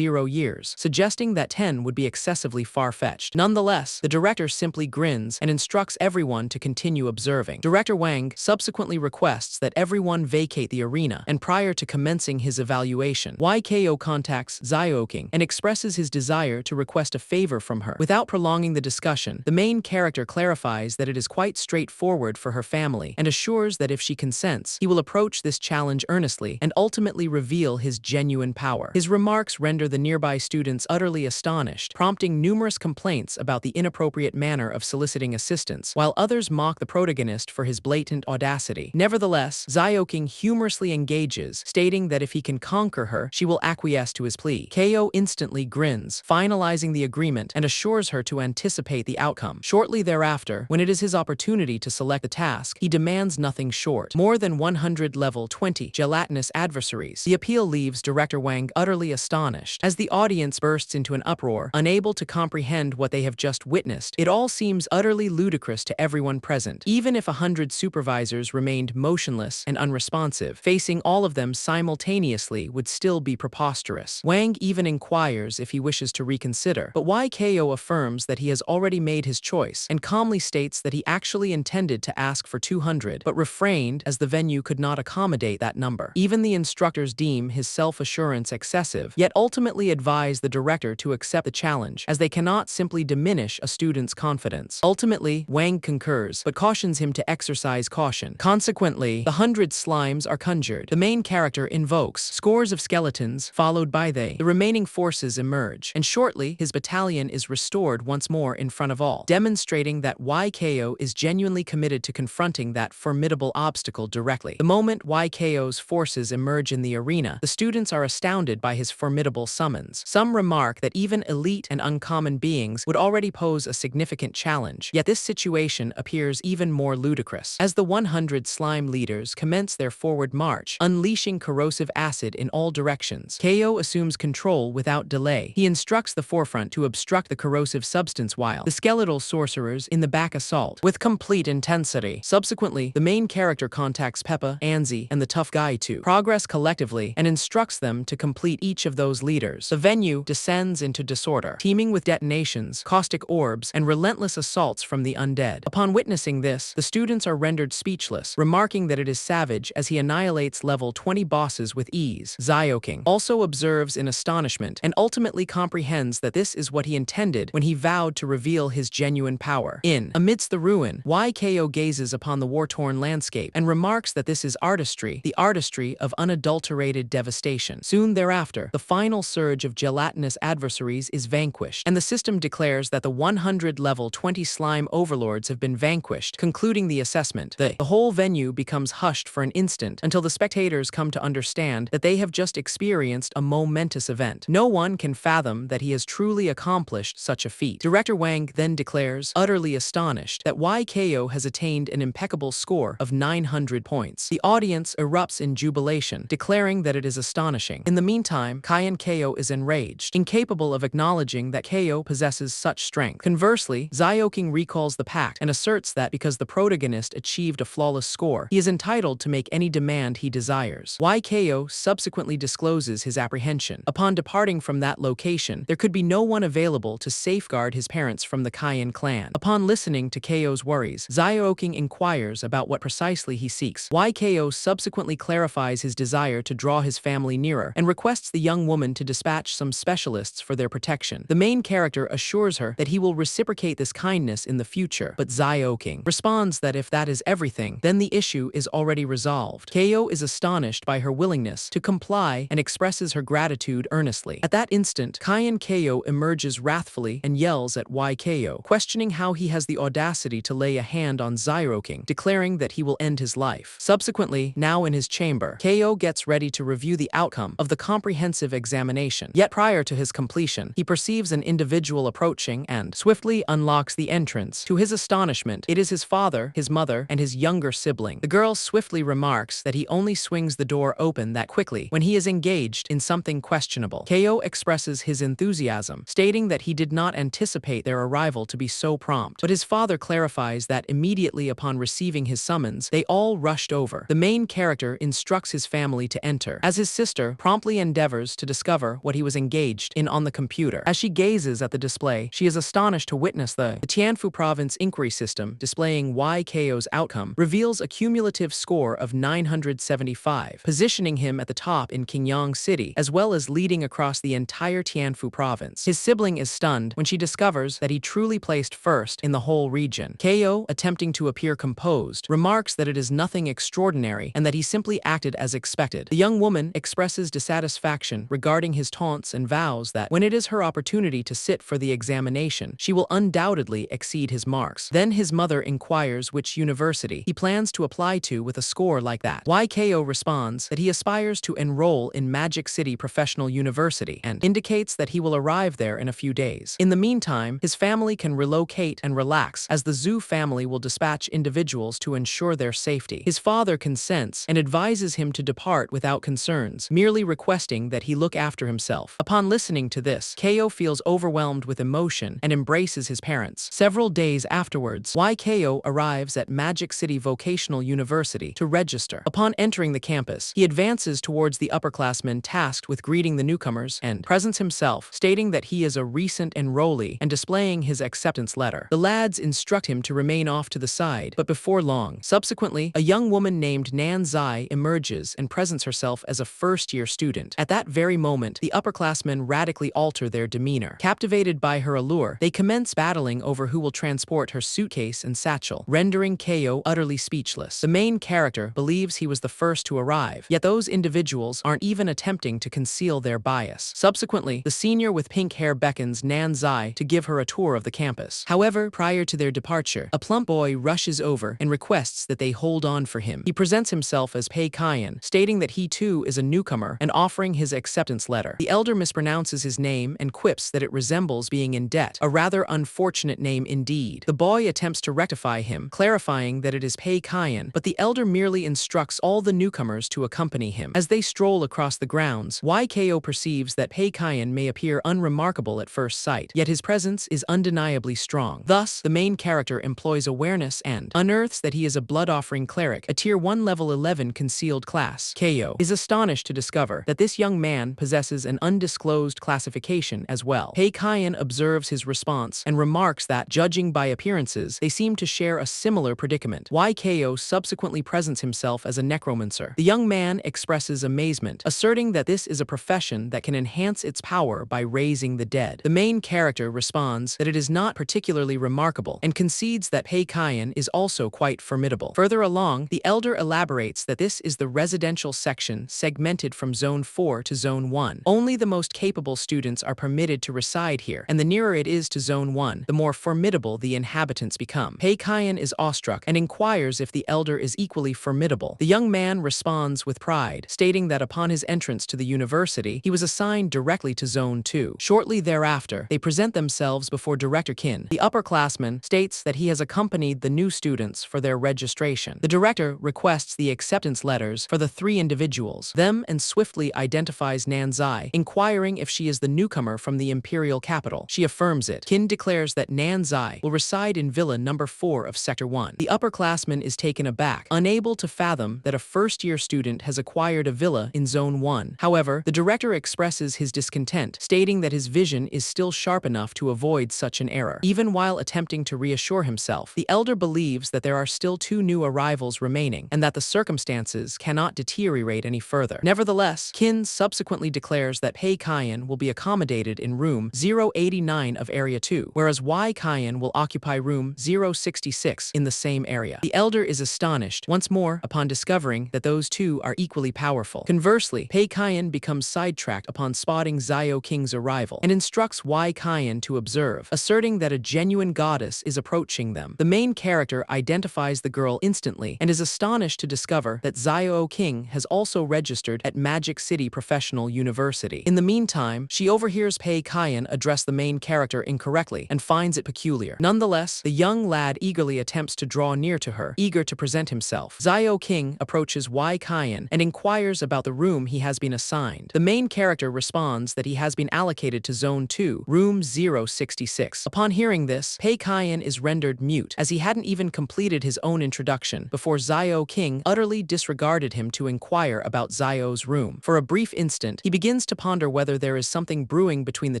years, suggesting that 10 would be excessively far-fetched. Nonetheless, the director simply grins and instructs everyone to continue observing. Director Wang subsequently requests that everyone vacate the arena, and prior to commencing his evaluation, YKO contacts Xiaoqing and expresses his desire to request a favor from her. Without prolonging the discussion, the main character clarifies that it is quite straightforward for her family and assures that if she consents, he will approach this challenge earnestly and ultimately reveal his genuine power. His remarks render the nearby students utterly astonished, prompting numerous complaints about the inappropriate manner of soliciting assistance, while others mock the protagonist for his blatant audacity. Nevertheless, Xiaoqing humorously engages, stating that if he can conquer her, she will acquiesce to his plea. Ko instantly grins, finalizing the agreement and assures her to anticipate the outcome. Shortly thereafter, when it is his opportunity to select the task, he demands nothing short: more than 100 level 20 gelatinous adversaries. The appeal leaves Director Wang utterly astonished. As the audience bursts into an uproar, unable to comprehend what they have just witnessed, it all seems utterly ludicrous to everyone present. Even if 100 supervisors remained motionless and unresponsive, facing all of them simultaneously would still be preposterous. Wang even inquires if he wishes to reconsider, but YKO Keio affirms that he has already made his choice and calmly states that he actually intended to ask for 200 but refrained as the venue could not accommodate that number. Even the instructors deem his self-assurance excessive, yet ultimately advise the director to accept the challenge, as they cannot simply diminish a student's confidence. Ultimately, Wang concurs, but cautions him to exercise caution. Consequently, the 100 slimes are conjured. The main character invokes scores of skeletons, followed by the remaining forces emerge, and shortly his battalion is restored once more in front of all, demonstrating that YKO is genuinely committed to confronting that formidable obstacle directly. The moment YKO's forces emerge in the arena, the students are astounded by his formidable summons. Some remark that even elite and uncommon beings would already pose a significant challenge, yet this situation appears even more ludicrous. As the 100 slime leaders commence their forward march, unleashing corrosive acid in all directions, Keio assumes control without delay. He instructs the forefront to obstruct the corrosive substance while the skeletal sorcerers in the back assault with complete intensity. Subsequently, the main character contacts Peppa, Anzi, and the tough guy to progress collectively and instructs them to complete each of those leaders. The venue descends into disorder, teeming with detonations, caustic orbs, and relentless assaults from the undead. Upon witnessing this, the students are rendered speechless, remarking that it is savage as he annihilates level 20 bosses with ease. Zioking also observes in astonishment and ultimately comprehends that this is what he intended when he vowed to reveal his genuine power. Amidst the ruin, YKO gazes upon the war-torn landscape and remarks that this is artistry, the artistry of unadulterated devastation. Soon thereafter, the final surge of gelatinous adversaries is vanquished, and the system declares that the 100 level 20 slime overlords have been vanquished, concluding the assessment. The whole venue becomes hushed for an instant until the spectators come to understand that they have just experienced a momentous event. No one can fathom that he has truly accomplished such a feat. Director Wang then declares, utterly astonished, that YKO has attained an impeccable score of 900 points. The audience erupts in jubilation, declaring that it is astonishing. In the meantime, Kaian Keio is enraged, incapable of acknowledging that Keio possesses such strength. Conversely, Zioking recalls the pact and asserts that because the protagonist achieved a flawless score, he is entitled to make any demand he desires. YKO subsequently discloses his apprehension. Upon departing from that location, there could be no one available to safeguard his parents from the Kaian clan. Upon listening to Keio's worries, Zioking inquires about what precisely he seeks. YKO subsequently clarifies his desire to draw his family nearer and requests the young woman to dispatch some specialists for their protection. The main character assures her that he will reciprocate this kindness in the future, but Zioking responds that if that is everything, then the issue is already resolved. Keio is astonished by her willingness to comply and expresses her gratitude earnestly. At that instant, Kaian Keio emerges wrathfully and yells at YKO, questioning how he has the audacity to lay a hand on Zioking, declaring that he will end his life. Subsequently, now in his chamber, Keio gets ready to review the outcome of the comprehensive examination. Yet prior to his completion, he perceives an individual approaching and swiftly unlocks the entrance. To his astonishment, it is his father, his mother, and his younger sibling. The girl swiftly remarks that he only swings the door open that quickly when he is engaged in something questionable. Keio expresses his enthusiasm, stating that he did not anticipate their arrival to be so prompt, but his father clarifies that immediately upon receiving his summons, they all rushed over. The main character instructs his family to enter, as his sister promptly endeavors to discover what he was engaged in on the computer. As she gazes at the display, she is astonished to witness the Tianfu province inquiry system displaying YKO's outcome reveals a cumulative score of 975, positioning him at the top in Qingyang City, as well as leading across the entire Tianfu province. His sibling is stunned when she discovers that he truly placed first in the whole region. Keio, attempting to appear composed, remarks that it is nothing extraordinary and that he simply acted as expected. The young woman expresses dissatisfaction regarding his taunts and vows that when it is her opportunity to sit for the examination, she will undoubtedly exceed his marks. Then his mother inquires which university he plans to apply to with a score like that. YKO responds that he aspires to enroll in Magic City Professional University and indicates that he will arrive there in a few days. In the meantime, his family can relocate and relax as the Zhu family will dispatch individuals to ensure their safety. His father consents and advises him to depart without concerns, merely requesting that he look after himself. Upon listening to this, Keio feels overwhelmed with emotion and embraces his parents. Several days afterwards, YKO arrives at Magic City Vocational University to register. Upon entering the campus, he advances towards the upperclassmen tasked with greeting the newcomers and presents himself, stating that he is a recent recent enrollee and displaying his acceptance letter. The lads instruct him to remain off to the side, but before long, subsequently, a young woman named Nan Zai emerges and presents herself as a first-year student. At that very moment, the upperclassmen radically alter their demeanor. Captivated by her allure, they commence battling over who will transport her suitcase and satchel, rendering Ko utterly speechless. The main character believes he was the first to arrive, yet those individuals aren't even attempting to conceal their bias. Subsequently, the senior with pink hair beckons Nan Zai to give her a tour of the campus. However, prior to their departure, a plump boy rushes over and requests that they hold on for him. He presents himself as Pei Kyan, stating that he too is a newcomer and offering his acceptance letter. The elder mispronounces his name and quips that it resembles being in debt, a rather unfortunate name indeed. The boy attempts to rectify him, clarifying that it is Pei Kyan, but the elder merely instructs all the newcomers to accompany him. As they stroll across the grounds, YKO perceives that Pei Kyan may appear unremarkable at first sight, yet his presence is undeniably strong. Thus, the main character employs awareness and unearths that he is a blood-offering cleric, a Tier 1 Level 11 concealed class. Ko is astonished to discover that this young man possesses an undisclosed classification as well. Pei Kyan observes his response and remarks that, judging by appearances, they seem to share a similar predicament. YKO subsequently presents himself as a necromancer. The young man expresses amazement, asserting that this is a profession that can enhance its power by raising the dead. The main character responds that it is not particularly remarkable and concedes that Pei Kyan is also quite formidable. Further along, the elder elaborates that this is the residential section segmented from Zone 4 to Zone 1. Only the most capable students are permitted to reside here, and the nearer it is to Zone 1, the more formidable the inhabitants become. Pei Kyan is awestruck and inquires if the elder is equally formidable. The young man responds with pride, stating that upon his entrance to the university, he was assigned directly to Zone 2. Shortly thereafter, they present themselves before Director Kin. The upperclassman states that he has accompanied the new students for their registration. The director requests the acceptance letters for the three individuals, them, and swiftly identifies Nan Zai, inquiring if she is the newcomer from the imperial capital. She affirms it. Kin declares that Nan Zai will reside in Villa Number 4 of Sector 1. The upperclassman is taken aback, unable to fathom that a first-year student has acquired a villa in Zone 1. However, the director expresses his discontent, stating that his vision is still sharp enough to avoid such an error. Even while attempting to reassure himself, the elder believes that there are still two new arrivals remaining and that the circumstances cannot deteriorate any further. Nevertheless, Kin subsequently declares that Pei Kyan will be accommodated in room 089 of Area 2, whereas Y Kyan will occupy room 066 in the same area. The elder is astonished once more upon discovering that those two are equally powerful. Conversely, Pei Kyan becomes sidetracked upon spotting Zio King's arrival and instructs Y Kyan to observe, asserting that a genuine goddess is approaching them. The main character identifies the girl instantly and is astonished to discover that Zio King has also registered at Magic City Professional University. In the meantime, she overhears Pei Kyan address the main character incorrectly and finds it peculiar. Nonetheless, the young lad eagerly attempts to draw near to her, eager to present himself. Zio King approaches Y Kyan and inquires about the room he has been assigned. The main character responds that he has been allocated to Zone 2, room 066. Upon hearing this, Pei Kyan is rendered mute, as he hadn't even completed his own introduction before Zio King utterly disregarded him to inquire about Zio's room. For a brief instant, he begins to ponder whether there is something brewing between the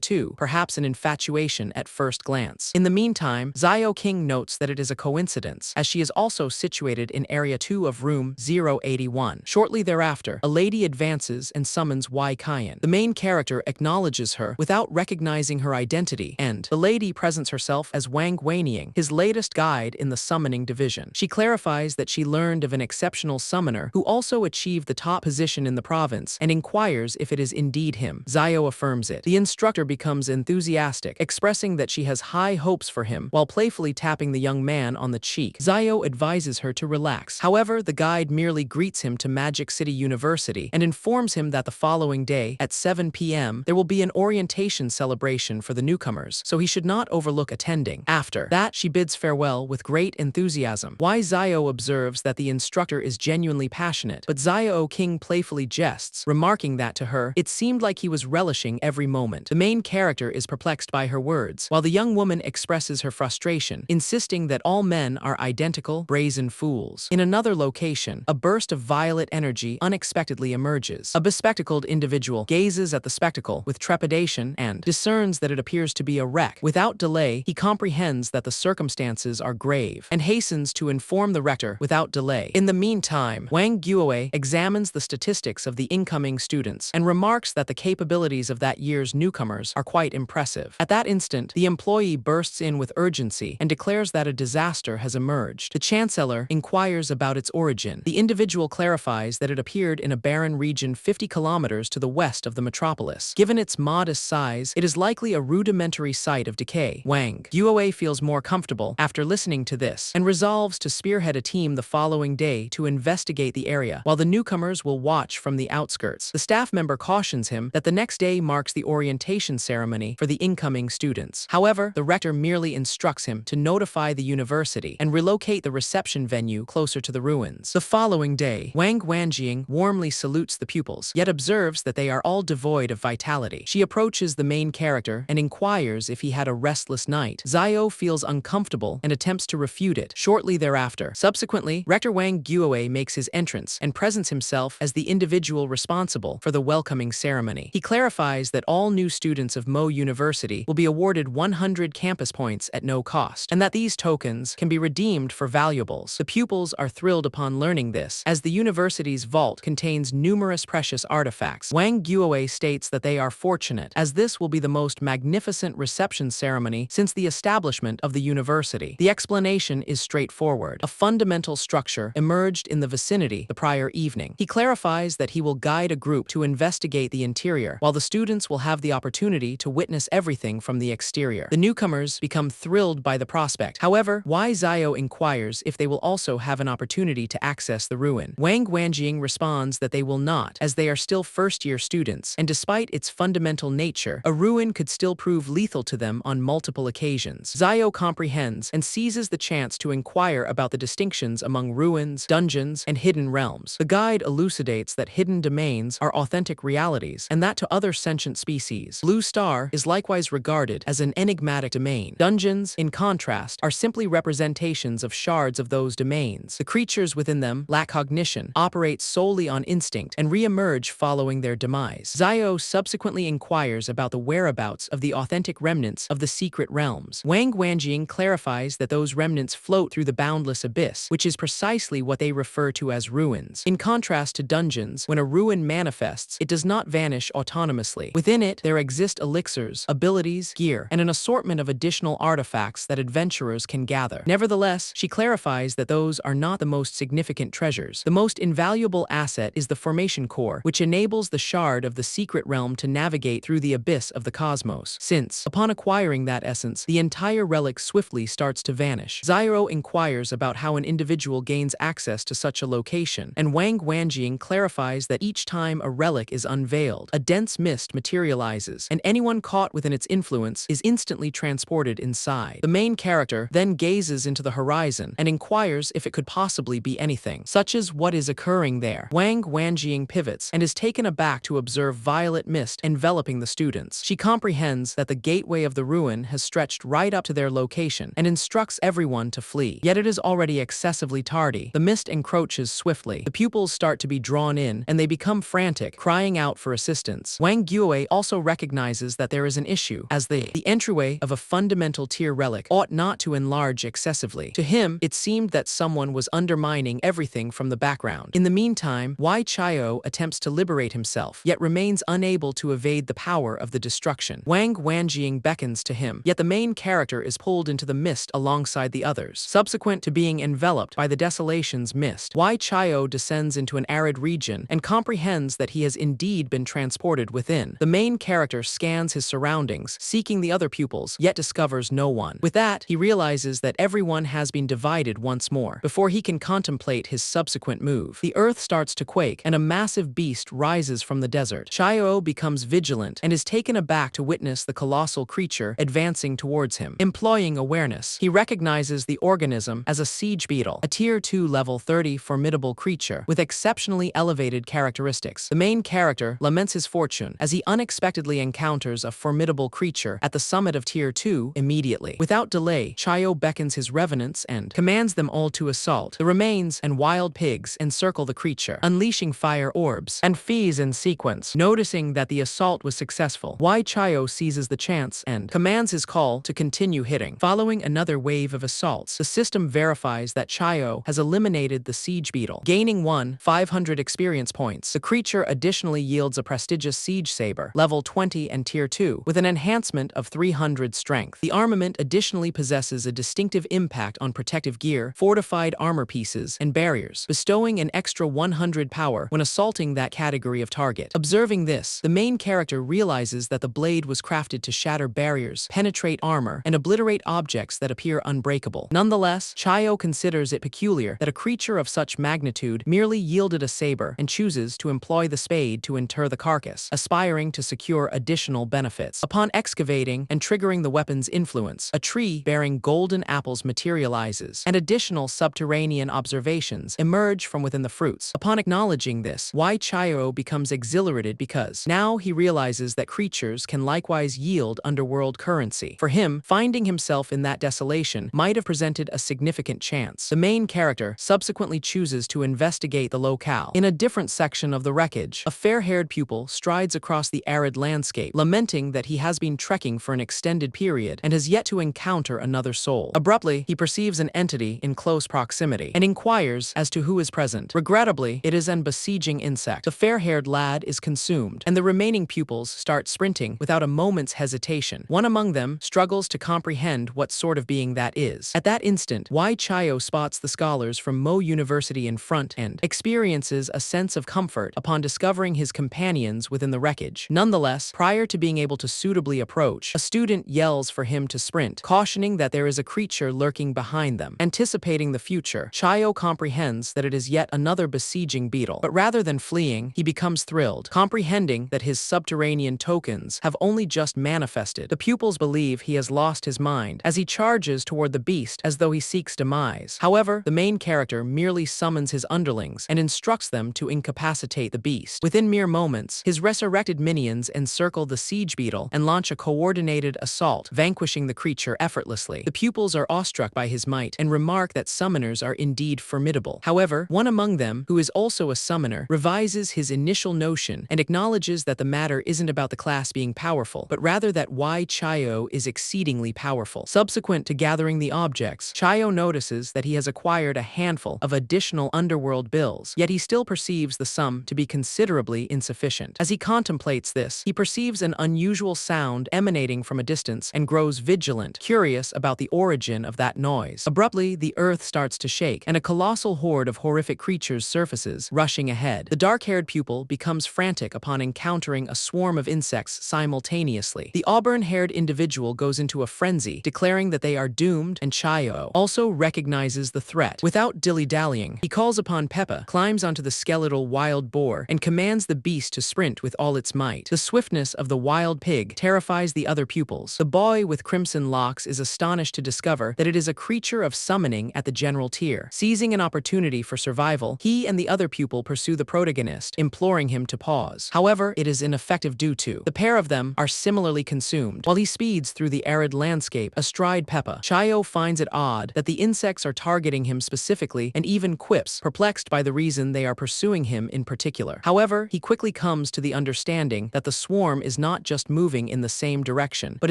two, perhaps an infatuation at first glance. In the meantime, Zio King notes that it is a coincidence, as she is also situated in Area 2 of room 081. Shortly thereafter, a lady advances and summons Y Kyan. The main character acknowledges her without recognizing her identity, and the lady presents herself as Wang Weiniang, his latest guide in the summoning division. She clarifies that she learned of an exceptional summoner who also achieved the top position in the province and inquires if it is indeed him. Zio affirms it. The instructor becomes enthusiastic, expressing that she has high hopes for him while playfully tapping the young man on the cheek. Zio advises her to relax. However, the guide merely greets him to Magic City University and informs him that the following day, at 7 p.m., there will be an orientation celebration for the newcomers, so he should not overlook attending. After that, she bids farewell with great enthusiasm. Zio observes that the instructor is genuinely passionate, but Zio King playfully jests, remarking that to her, it seemed like he was relishing every moment. The main character is perplexed by her words, while the young woman expresses her frustration, insisting that all men are identical, brazen fools. In another location, a burst of violet energy unexpectedly emerges. A bespectacled individual gazes at the spectacle with trepidation and discerns learns that it appears to be a wreck. Without delay, he comprehends that the circumstances are grave and hastens to inform the rector without delay. In the meantime, Wang Guowei examines the statistics of the incoming students and remarks that the capabilities of that year's newcomers are quite impressive. At that instant, the employee bursts in with urgency and declares that a disaster has emerged. The chancellor inquires about its origin. The individual clarifies that it appeared in a barren region 50 kilometers to the west of the metropolis. Given its modest size, it is likely a rudimentary site of decay. Wang Guowei feels more comfortable after listening to this and resolves to spearhead a team the following day to investigate the area, while the newcomers will watch from the outskirts. The staff member cautions him that the next day marks the orientation ceremony for the incoming students. However, the rector merely instructs him to notify the university and relocate the reception venue closer to the ruins. The following day, Wang Guanjing warmly salutes the pupils, yet observes that they are all devoid of vitality. She approaches the main character and inquires if he had a restless night. Zio feels uncomfortable and attempts to refute it shortly thereafter. Subsequently, Rector Wang Guowei makes his entrance and presents himself as the individual responsible for the welcoming ceremony. He clarifies that all new students of Mo University will be awarded 100 campus points at no cost, and that these tokens can be redeemed for valuables. The pupils are thrilled upon learning this, as the university's vault contains numerous precious artifacts. Wang Guowei states that they are fortunate, as this will be the most magnificent reception ceremony since the establishment of the university. The explanation is straightforward. A fundamental structure emerged in the vicinity the prior evening. He clarifies that he will guide a group to investigate the interior, while the students will have the opportunity to witness everything from the exterior. The newcomers become thrilled by the prospect. However, Wai Zio inquires if they will also have an opportunity to access the ruin. Wang Guanjing responds that they will not, as they are still first-year students, and despite its fundamental nature, a ruin could still prove lethal to them on multiple occasions. Zio comprehends and seizes the chance to inquire about the distinctions among ruins, dungeons, and hidden realms. The guide elucidates that hidden domains are authentic realities, and that to other sentient species, Blue Star is likewise regarded as an enigmatic domain. Dungeons, in contrast, are simply representations of shards of those domains. The creatures within them lack cognition, operate solely on instinct, and re-emerge following their demise. Zio subsequently inquires about the whereabouts of the authentic remnants of the secret realms. Wang Guanjing clarifies that those remnants float through the boundless abyss, which is precisely what they refer to as ruins. In contrast to dungeons, when a ruin manifests, it does not vanish autonomously. Within it, there exist elixirs, abilities, gear, and an assortment of additional artifacts that adventurers can gather. Nevertheless, she clarifies that those are not the most significant treasures. The most invaluable asset is the formation core, which enables the shard of the secret realm to navigate through the abyss of the cosmos. Since, upon acquiring that essence, the entire relic swiftly starts to vanish. Zio inquires about how an individual gains access to such a location, and Wang Guanjing clarifies that each time a relic is unveiled, a dense mist materializes, and anyone caught within its influence is instantly transported inside. The main character then gazes into the horizon and inquires if it could possibly be anything, such as what is occurring there. Wang Guanjing pivots and is taken aback to observe violet mist enveloping the students. She comprehends that the gateway of the ruin has stretched right up to their location and instructs everyone to flee. Yet it is already excessively tardy. The mist encroaches swiftly. The pupils start to be drawn in, and they become frantic, crying out for assistance. Wang Guowei also recognizes that there is an issue, as the entryway of a fundamental tier relic ought not to enlarge excessively. To him, it seemed that someone was undermining everything from the background. In the meantime, Wai Chio attempts to liberate himself, yet remains unable to evade the power of the destruction. Wang Guanjing beckons to him, yet the main character is pulled into the mist alongside the others. Subsequent to being enveloped by the desolation's mist, Wai Chio descends into an arid region and comprehends that he has indeed been transported within. The main character scans his surroundings, seeking the other pupils, yet discovers no one. With that, he realizes that everyone has been divided once more. Before he can contemplate his subsequent move, the earth starts to quake and a massive beast rises from the desert. Chio becomes vigilant and is taken aback to witness the colossal creature advancing towards him. Employing awareness, he recognizes the organism as a siege beetle, a tier 2 level 30 formidable creature with exceptionally elevated characteristics. The main character laments his fortune as he unexpectedly encounters a formidable creature at the summit of tier 2 immediately. Without delay, Chio beckons his revenants and commands them all to assault. The remains and wild pigs encircle the creature, unleashing fire orbs and fees in sequence. Noticing that the assault was successful, Wai Chio Chayo seizes the chance and commands his call to continue hitting. Following another wave of assaults, the system verifies that Chayo has eliminated the siege beetle. Gaining 500 experience points, the creature additionally yields a prestigious siege saber, level 20 and tier 2, with an enhancement of 300 strength. The armament additionally possesses a distinctive impact on protective gear, fortified armor pieces, and barriers, bestowing an extra 100 power when assaulting that category of target. Observing this, the main character realizes that the blade was crafted to shatter barriers, penetrate armor, and obliterate objects that appear unbreakable. Nonetheless, Chayo considers it peculiar that a creature of such magnitude merely yielded a saber and chooses to employ the spade to inter the carcass, aspiring to secure additional benefits. Upon excavating and triggering the weapon's influence, a tree bearing golden apples materializes, and additional subterranean observations emerge from within the fruits. Upon acknowledging this, Chayo becomes exhilarated because now he realizes that creatures can likewise yield underworld currency. For him, finding himself in that desolation might have presented a significant chance. The main character subsequently chooses to investigate the locale. In a different section of the wreckage, a fair-haired pupil strides across the arid landscape, lamenting that he has been trekking for an extended period and has yet to encounter another soul. Abruptly, he perceives an entity in close proximity and inquires as to who is present. Regrettably, it is an besieging insect. The fair-haired lad is consumed, and the remaining pupils start sprinting without a moment's hesitation. One among them struggles to comprehend what sort of being that is. At that instant, Chayo spots the scholars from Mo University in front and experiences a sense of comfort upon discovering his companions within the wreckage. Nonetheless, prior to being able to suitably approach, a student yells for him to sprint, cautioning that there is a creature lurking behind them. Anticipating the future, Chayo comprehends that it is yet another besieging beetle, but rather than fleeing, he becomes thrilled, comprehending that his subterranean tokens have only just manifested. The pupils believe he has lost his mind as he charges toward the beast as though he seeks demise. However, the main character merely summons his underlings and instructs them to incapacitate the beast. Within mere moments, his resurrected minions encircle the siege beetle and launch a coordinated assault, vanquishing the creature effortlessly. The pupils are awestruck by his might and remark that summoners are indeed formidable. However, one among them, who is also a summoner, revises his initial notion and acknowledges that the matter isn't about the class being powerful, but rather that Chayo is exceedingly powerful. Subsequent to gathering the objects, Chayo notices that he has acquired a handful of additional underworld bills, yet he still perceives the sum to be considerably insufficient. As he contemplates this, he perceives an unusual sound emanating from a distance and grows vigilant, curious about the origin of that noise. Abruptly, the earth starts to shake, and a colossal horde of horrific creatures surfaces, rushing ahead. The dark-haired pupil becomes frantic upon encountering a swarm of insects simultaneously. The auburn-haired individual goes into a frenzy, declaring that they are doomed, and Chayo also recognizes the threat. Without dilly-dallying, he calls upon Peppa, climbs onto the skeletal wild boar, and commands the beast to sprint with all its might. The swiftness of the wild pig terrifies the other pupils. The boy with crimson locks is astonished to discover that it is a creature of summoning at the general tier. Seizing an opportunity for survival, he and the other pupil pursue the protagonist, imploring him to pause. However, it is ineffective due to the pair of them are similarly consumed. While he speeds through the arid landscape astride Peppa, Chayo finds it odd that the insects are targeting him specifically and even quips, perplexed by the reason they are pursuing him in particular. However, he quickly comes to the understanding that the swarm is not just moving in the same direction, but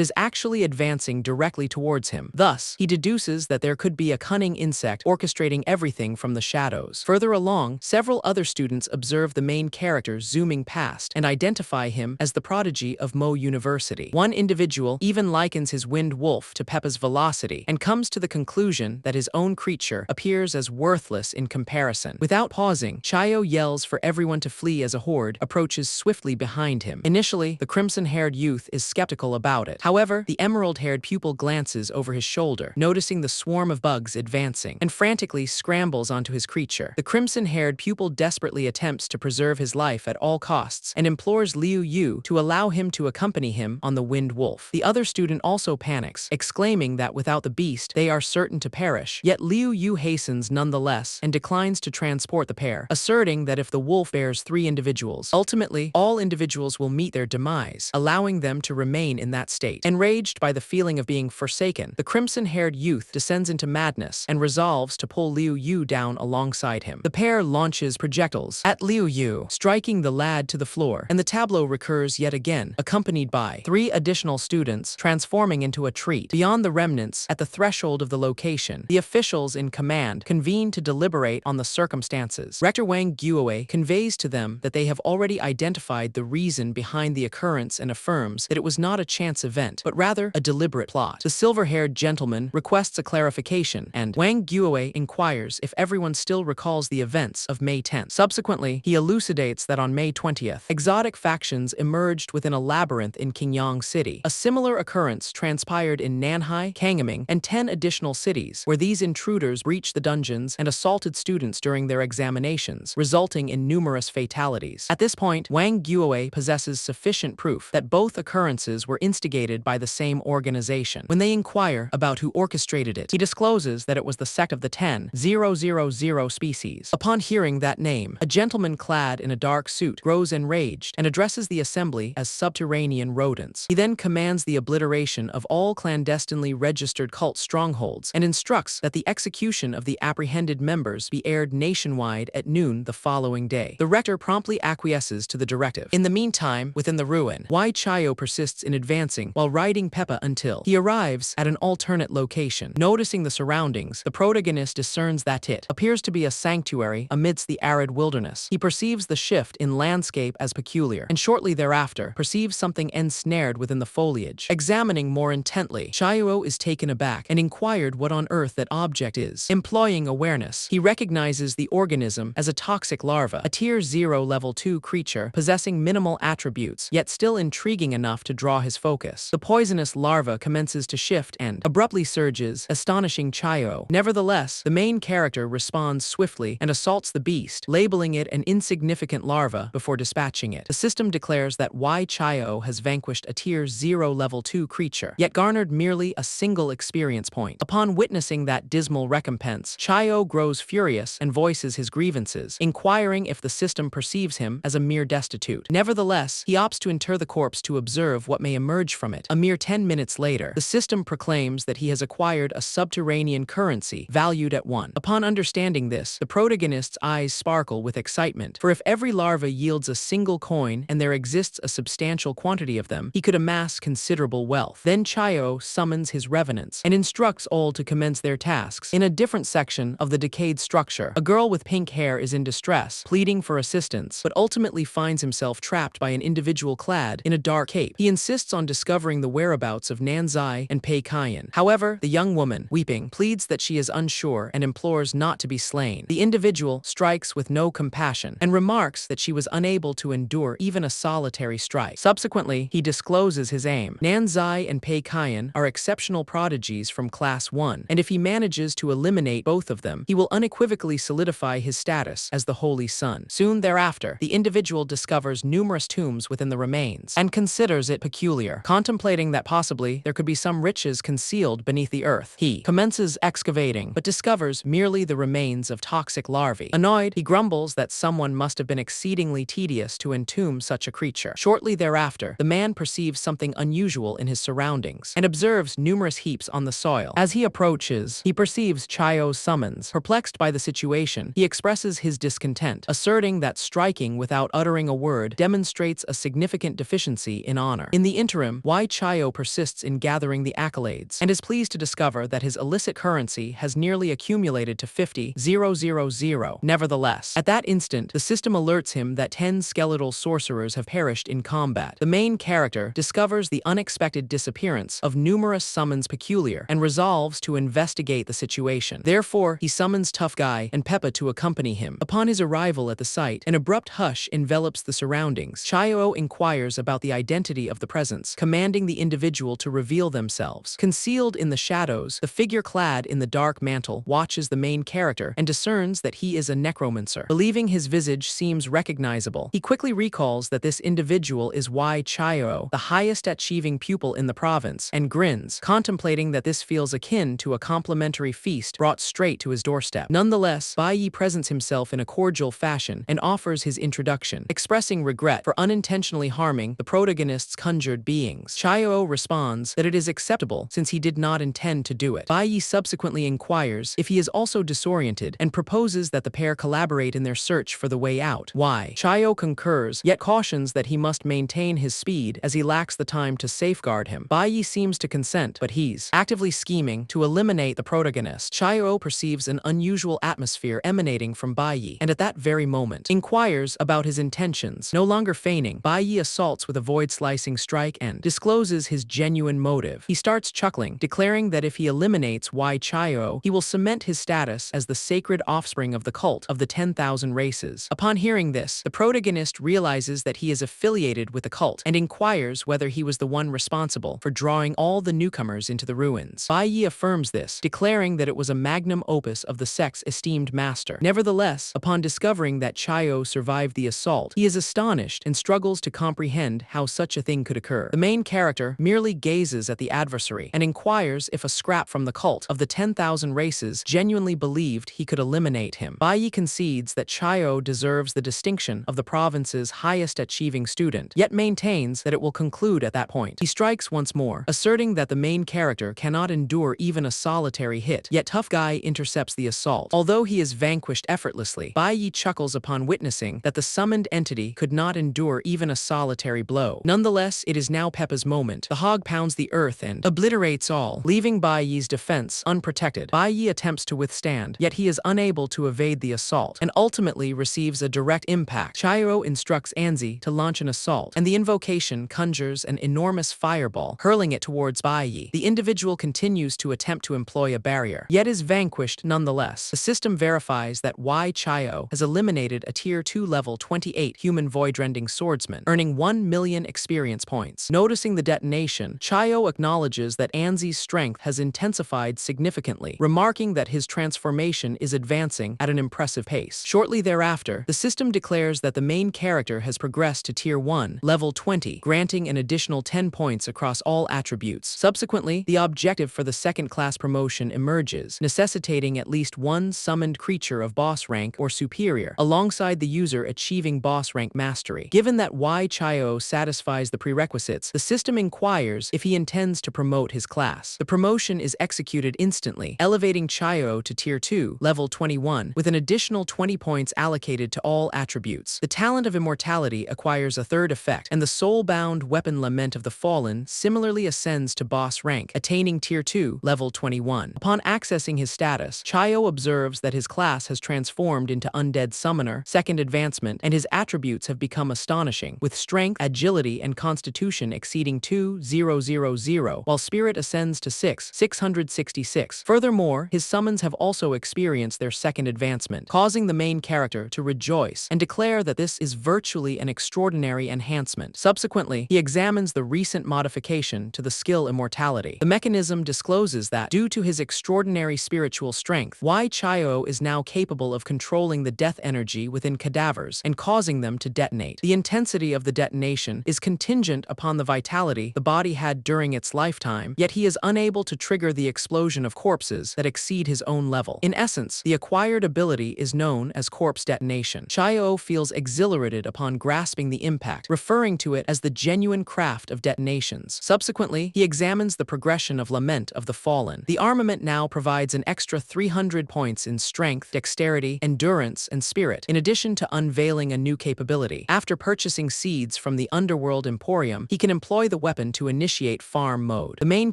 is actually advancing directly towards him. Thus, he deduces that there could be a cunning insect orchestrating everything from the shadows. Further along, several other students observe the main character zooming past and identify him as the prodigy of Mo University. One individual even likens his winged wolf to Peppa's velocity and comes to the conclusion that his own creature appears as worthless in comparison. Without pausing, Chayo yells for everyone to flee as a horde approaches swiftly behind him. Initially, the crimson-haired youth is skeptical about it. However, the emerald-haired pupil glances over his shoulder, noticing the swarm of bugs advancing, and frantically scrambles onto his creature. The crimson-haired pupil desperately attempts to preserve his life at all costs and implores Liu Yu to allow him to accompany him on the winged wolf. The other student also panics, exclaiming that without the beast, they are certain to perish. Yet Liu Yu hastens nonetheless and declines to transport the pair, asserting that if the wolf bears 3 individuals, ultimately, all individuals will meet their demise, allowing them to remain in that state. Enraged by the feeling of being forsaken, the crimson-haired youth descends into madness and resolves to pull Liu Yu down alongside him. The pair launches projectiles at Liu Yu, striking the lad to the floor, and the tableau recurs yet again, accompanied accompanied by 3 additional students, transforming into a treat. Beyond the remnants, at the threshold of the location, the officials in command convene to deliberate on the circumstances. Rector Wang Guowei conveys to them that they have already identified the reason behind the occurrence and affirms that it was not a chance event, but rather a deliberate plot. The silver-haired gentleman requests a clarification, and Wang Guowei inquires if everyone still recalls the events of May 10th. Subsequently, he elucidates that on May 20th, exotic factions emerged within a labyrinth in Qingyang City. A similar occurrence transpired in Nanhai, Kangaming, and 10 additional cities, where these intruders breached the dungeons and assaulted students during their examinations, resulting in numerous fatalities. At this point, Wang Guowei possesses sufficient proof that both occurrences were instigated by the same organization. When they inquire about who orchestrated it, he discloses that it was the sect of the 10,000 species. Upon hearing that name, a gentleman clad in a dark suit grows enraged and addresses the assembly as subterranean rodents. He then commands the obliteration of all clandestinely registered cult strongholds and instructs that the execution of the apprehended members be aired nationwide at noon the following day. The rector promptly acquiesces to the directive. In the meantime, within the ruin, Wai Chaio persists in advancing while riding Peppa until he arrives at an alternate location. Noticing the surroundings, the protagonist discerns that it appears to be a sanctuary amidst the arid wilderness. He perceives the shift in landscape as peculiar, and shortly thereafter perceives something ensnared within the foliage. Examining more intently, Chaio is taken aback and inquired what on earth that object is. Employing awareness, he recognizes the organism as a toxic larva, a Tier 0 Level 2 creature possessing minimal attributes, yet still intriguing enough to draw his focus. The poisonous larva commences to shift and abruptly surges, astonishing Chaio. Nevertheless, the main character responds swiftly and assaults the beast, labeling it an insignificant larva before dispatching it. The system declares that Wai Chaio has vanquished a Tier 0 Level 2 creature, yet garnered merely a single experience point. Upon witnessing that dismal recompense, Chaio grows furious and voices his grievances, inquiring if the system perceives him as a mere destitute. Nevertheless, he opts to inter the corpse to observe what may emerge from it. A mere 10 minutes later, the system proclaims that he has acquired a subterranean currency valued at 1. Upon understanding this, the protagonist's eyes sparkle with excitement, for if every larva yields a single coin and there exists a substantial quantity of them, he could amass considerable wealth. Then Chaio summons his revenants and instructs all to commence their tasks. In a different section of the decayed structure, a girl with pink hair is in distress, pleading for assistance, but ultimately finds himself trapped by an individual clad in a dark cape. He insists on discovering the whereabouts of Nanzai and Pei Kayan. However, the young woman, weeping, pleads that she is unsure and implores not to be slain. The individual strikes with no compassion and remarks that she was unable to endure even a solitary strike. Subsequently, he discloses his aim. Nanzai and Pei Kayan are exceptional prodigies from Class 1, and if he manages to eliminate both of them, he will unequivocally solidify his status as the Holy Son. Soon thereafter, the individual discovers numerous tombs within the remains and considers it peculiar. Contemplating that possibly there could be some riches concealed beneath the earth, he commences excavating, but discovers merely the remains of toxic larvae. Annoyed, he grumbles that someone must have been exceedingly tedious to entomb such a creature. Shortly thereafter, the man perceives something unusual in his surroundings and observes numerous heaps on the soil. As he approaches, he perceives Chaio's summons. Perplexed by the situation, he expresses his discontent, asserting that striking without uttering a word demonstrates a significant deficiency in honor. In the interim, Wai Chaio persists in gathering the accolades and is pleased to discover that his illicit currency has nearly accumulated to 50,000. Nevertheless, at that instant, the system alerts him that 10 skeletal sorcerers have perished in combat. The main character discovers the unexpected disappearance of numerous summons peculiar and resolves to investigate the situation. Therefore, he summons Tough Guy and Peppa to accompany him. Upon his arrival at the site, an abrupt hush envelops the surroundings. Chaio inquires about the identity of the presence, commanding the individual to reveal themselves. Concealed in the shadows, the figure clad in the dark mantle watches the main character and discerns that he is a necromancer. Believing his visage seems recognizable, he quickly recalls that this individual is Wai Chaio, the highest achieving pupil in the province, and grins, contemplating that this feels akin to a complimentary feast brought straight to his doorstep. Nonetheless, Bai Yi presents himself in a cordial fashion and offers his introduction, expressing regret for unintentionally harming the protagonist's conjured beings. Chaio responds that it is acceptable since he did not intend to do it. Bai Yi subsequently inquires if he is also disoriented and proposes that the pair collaborate in their search for the way out. Wai Chaio concurs, yet cautions that he must maintain his speech speed as he lacks the time to safeguard him. Baiyi seems to consent, but he's actively scheming to eliminate the protagonist. Chayo perceives an unusual atmosphere emanating from Baiyi, and at that very moment, inquires about his intentions. No longer feigning, Baiyi assaults with a void-slicing strike and discloses his genuine motive. He starts chuckling, declaring that if he eliminates Wai Chayo, he will cement his status as the sacred offspring of the cult of the 10,000 races. Upon hearing this, the protagonist realizes that he is affiliated with the cult and inquires whether he was the one responsible for drawing all the newcomers into the ruins. Baiyi affirms this, declaring that it was a magnum opus of the sect's esteemed master. Nevertheless, upon discovering that Chayo survived the assault, he is astonished and struggles to comprehend how such a thing could occur. The main character merely gazes at the adversary and inquires if a scrap from the cult of the 10,000 races genuinely believed he could eliminate him. Baiyi concedes that Chayo deserves the distinction of the province's highest achieving student, yet maintains that it will conclude at that point. He strikes once more, asserting that the main character cannot endure even a solitary hit, yet Tough Guy intercepts the assault. Although he is vanquished effortlessly, Baiyi chuckles upon witnessing that the summoned entity could not endure even a solitary blow. Nonetheless, it is now Peppa's moment. The hog pounds the earth and obliterates all, leaving Baiyi's defense unprotected. Baiyi attempts to withstand, yet he is unable to evade the assault, and ultimately receives a direct impact. Chayo instructs Anzi to launch an assault, and the invocation conjures an enormous fireball, hurling it towards Baiyi. The individual continues to attempt to employ a barrier, yet is vanquished nonetheless. The system verifies that Wai Chayo has eliminated a Tier 2 level 28 human void-rending swordsman, earning 1 million experience points. Noticing the detonation, Chayo acknowledges that Anzi's strength has intensified significantly, remarking that his transformation is advancing at an impressive pace. Shortly thereafter, the system declares that the main character has progressed to Tier 1, level 20, granting an additional 10 points across all attributes. Subsequently, the objective for the second-class promotion emerges, necessitating at least one summoned creature of boss rank or superior, alongside the user achieving boss rank mastery. Given that Wai Chayo satisfies the prerequisites, the system inquires if he intends to promote his class. The promotion is executed instantly, elevating Chayo to Tier 2, level 21, with an additional 20 points allocated to all attributes. The talent of immortality acquires a third effect, and the soul-bound weapon Lament of the Fallen similarly ascends to boss rank, attaining Tier 2, level 21. Upon accessing his status, Chayo observes that his class has transformed into Undead Summoner, second advancement, and his attributes have become astonishing, with strength, agility, and constitution exceeding 2,000, while spirit ascends to 666. Furthermore, his summons have also experienced their second advancement, causing the main character to rejoice and declare that this is virtually an extraordinary enhancement. Subsequently, he examines the recent modification to the skill Immortality. The mechanism discloses that, due to his extraordinary spiritual strength, Wai Chayo is now capable of controlling the death energy within cadavers and causing them to detonate. The intensity of the detonation is contingent upon the vitality the body had during its lifetime, yet he is unable to trigger the explosion of corpses that exceed his own level. In essence, the acquired ability is known as corpse detonation. Chayo feels exhilarated upon grasping the impact, referring to it as the genuine craft of detonations. Subsequently, he examines the progression of Lament of the Fallen. The armament now provides an extra 300 points in strength, dexterity, endurance, and spirit, in addition to unveiling a new capability. After purchasing seeds from the Underworld Emporium, he can employ the weapon to initiate farm mode. The main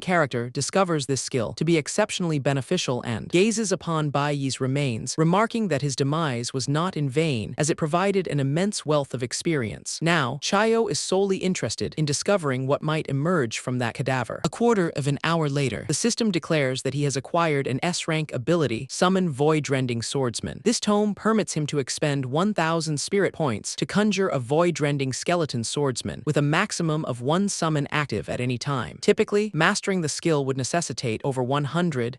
character discovers this skill to be exceptionally beneficial and gazes upon Baiyi's remains, remarking that his demise was not in vain, as it provided an immense wealth of experience. Now, Chayo is solely interested in discovering what might emerge from that cadaver. A quarter of an hour later, the system declares that he has acquired an S-rank ability, Summon Void-Rending Swordsman. This tome permits him to expend 1,000 spirit points to conjure a void-rending skeleton swordsman, with a maximum of 1 summon active at any time. Typically, mastering the skill would necessitate over 100,000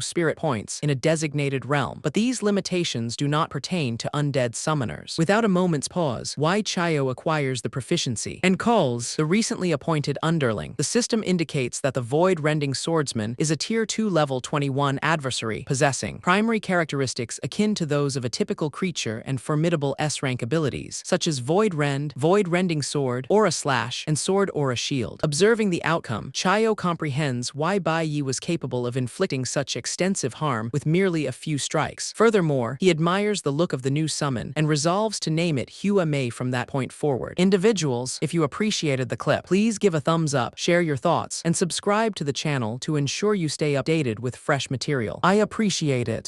spirit points in a designated realm, but these limitations do not pertain to undead summoners. Without a moment's pause, Wai Chayo acquires the proficiency and calls the recently appointed underling. The system indicates that the void-rending swordsman is a Tier 2 level 21 adversary, possessing primary characteristics akin to those of a typical creature and formidable S-rank abilities, such as Void Rend, Void-Rending Sword, Aura Slash, and Sword Aura Shield. Observing the outcome, Chayo comprehends why Baiyi was capable of inflicting such extensive harm with merely a few strikes. Furthermore, he admires the look of the new summon and resolves to name it Hua Mei from that point forward. In Individuals, if you appreciated the clip, please give a thumbs up, share your thoughts, and subscribe to the channel to ensure you stay updated with fresh material. I appreciate it.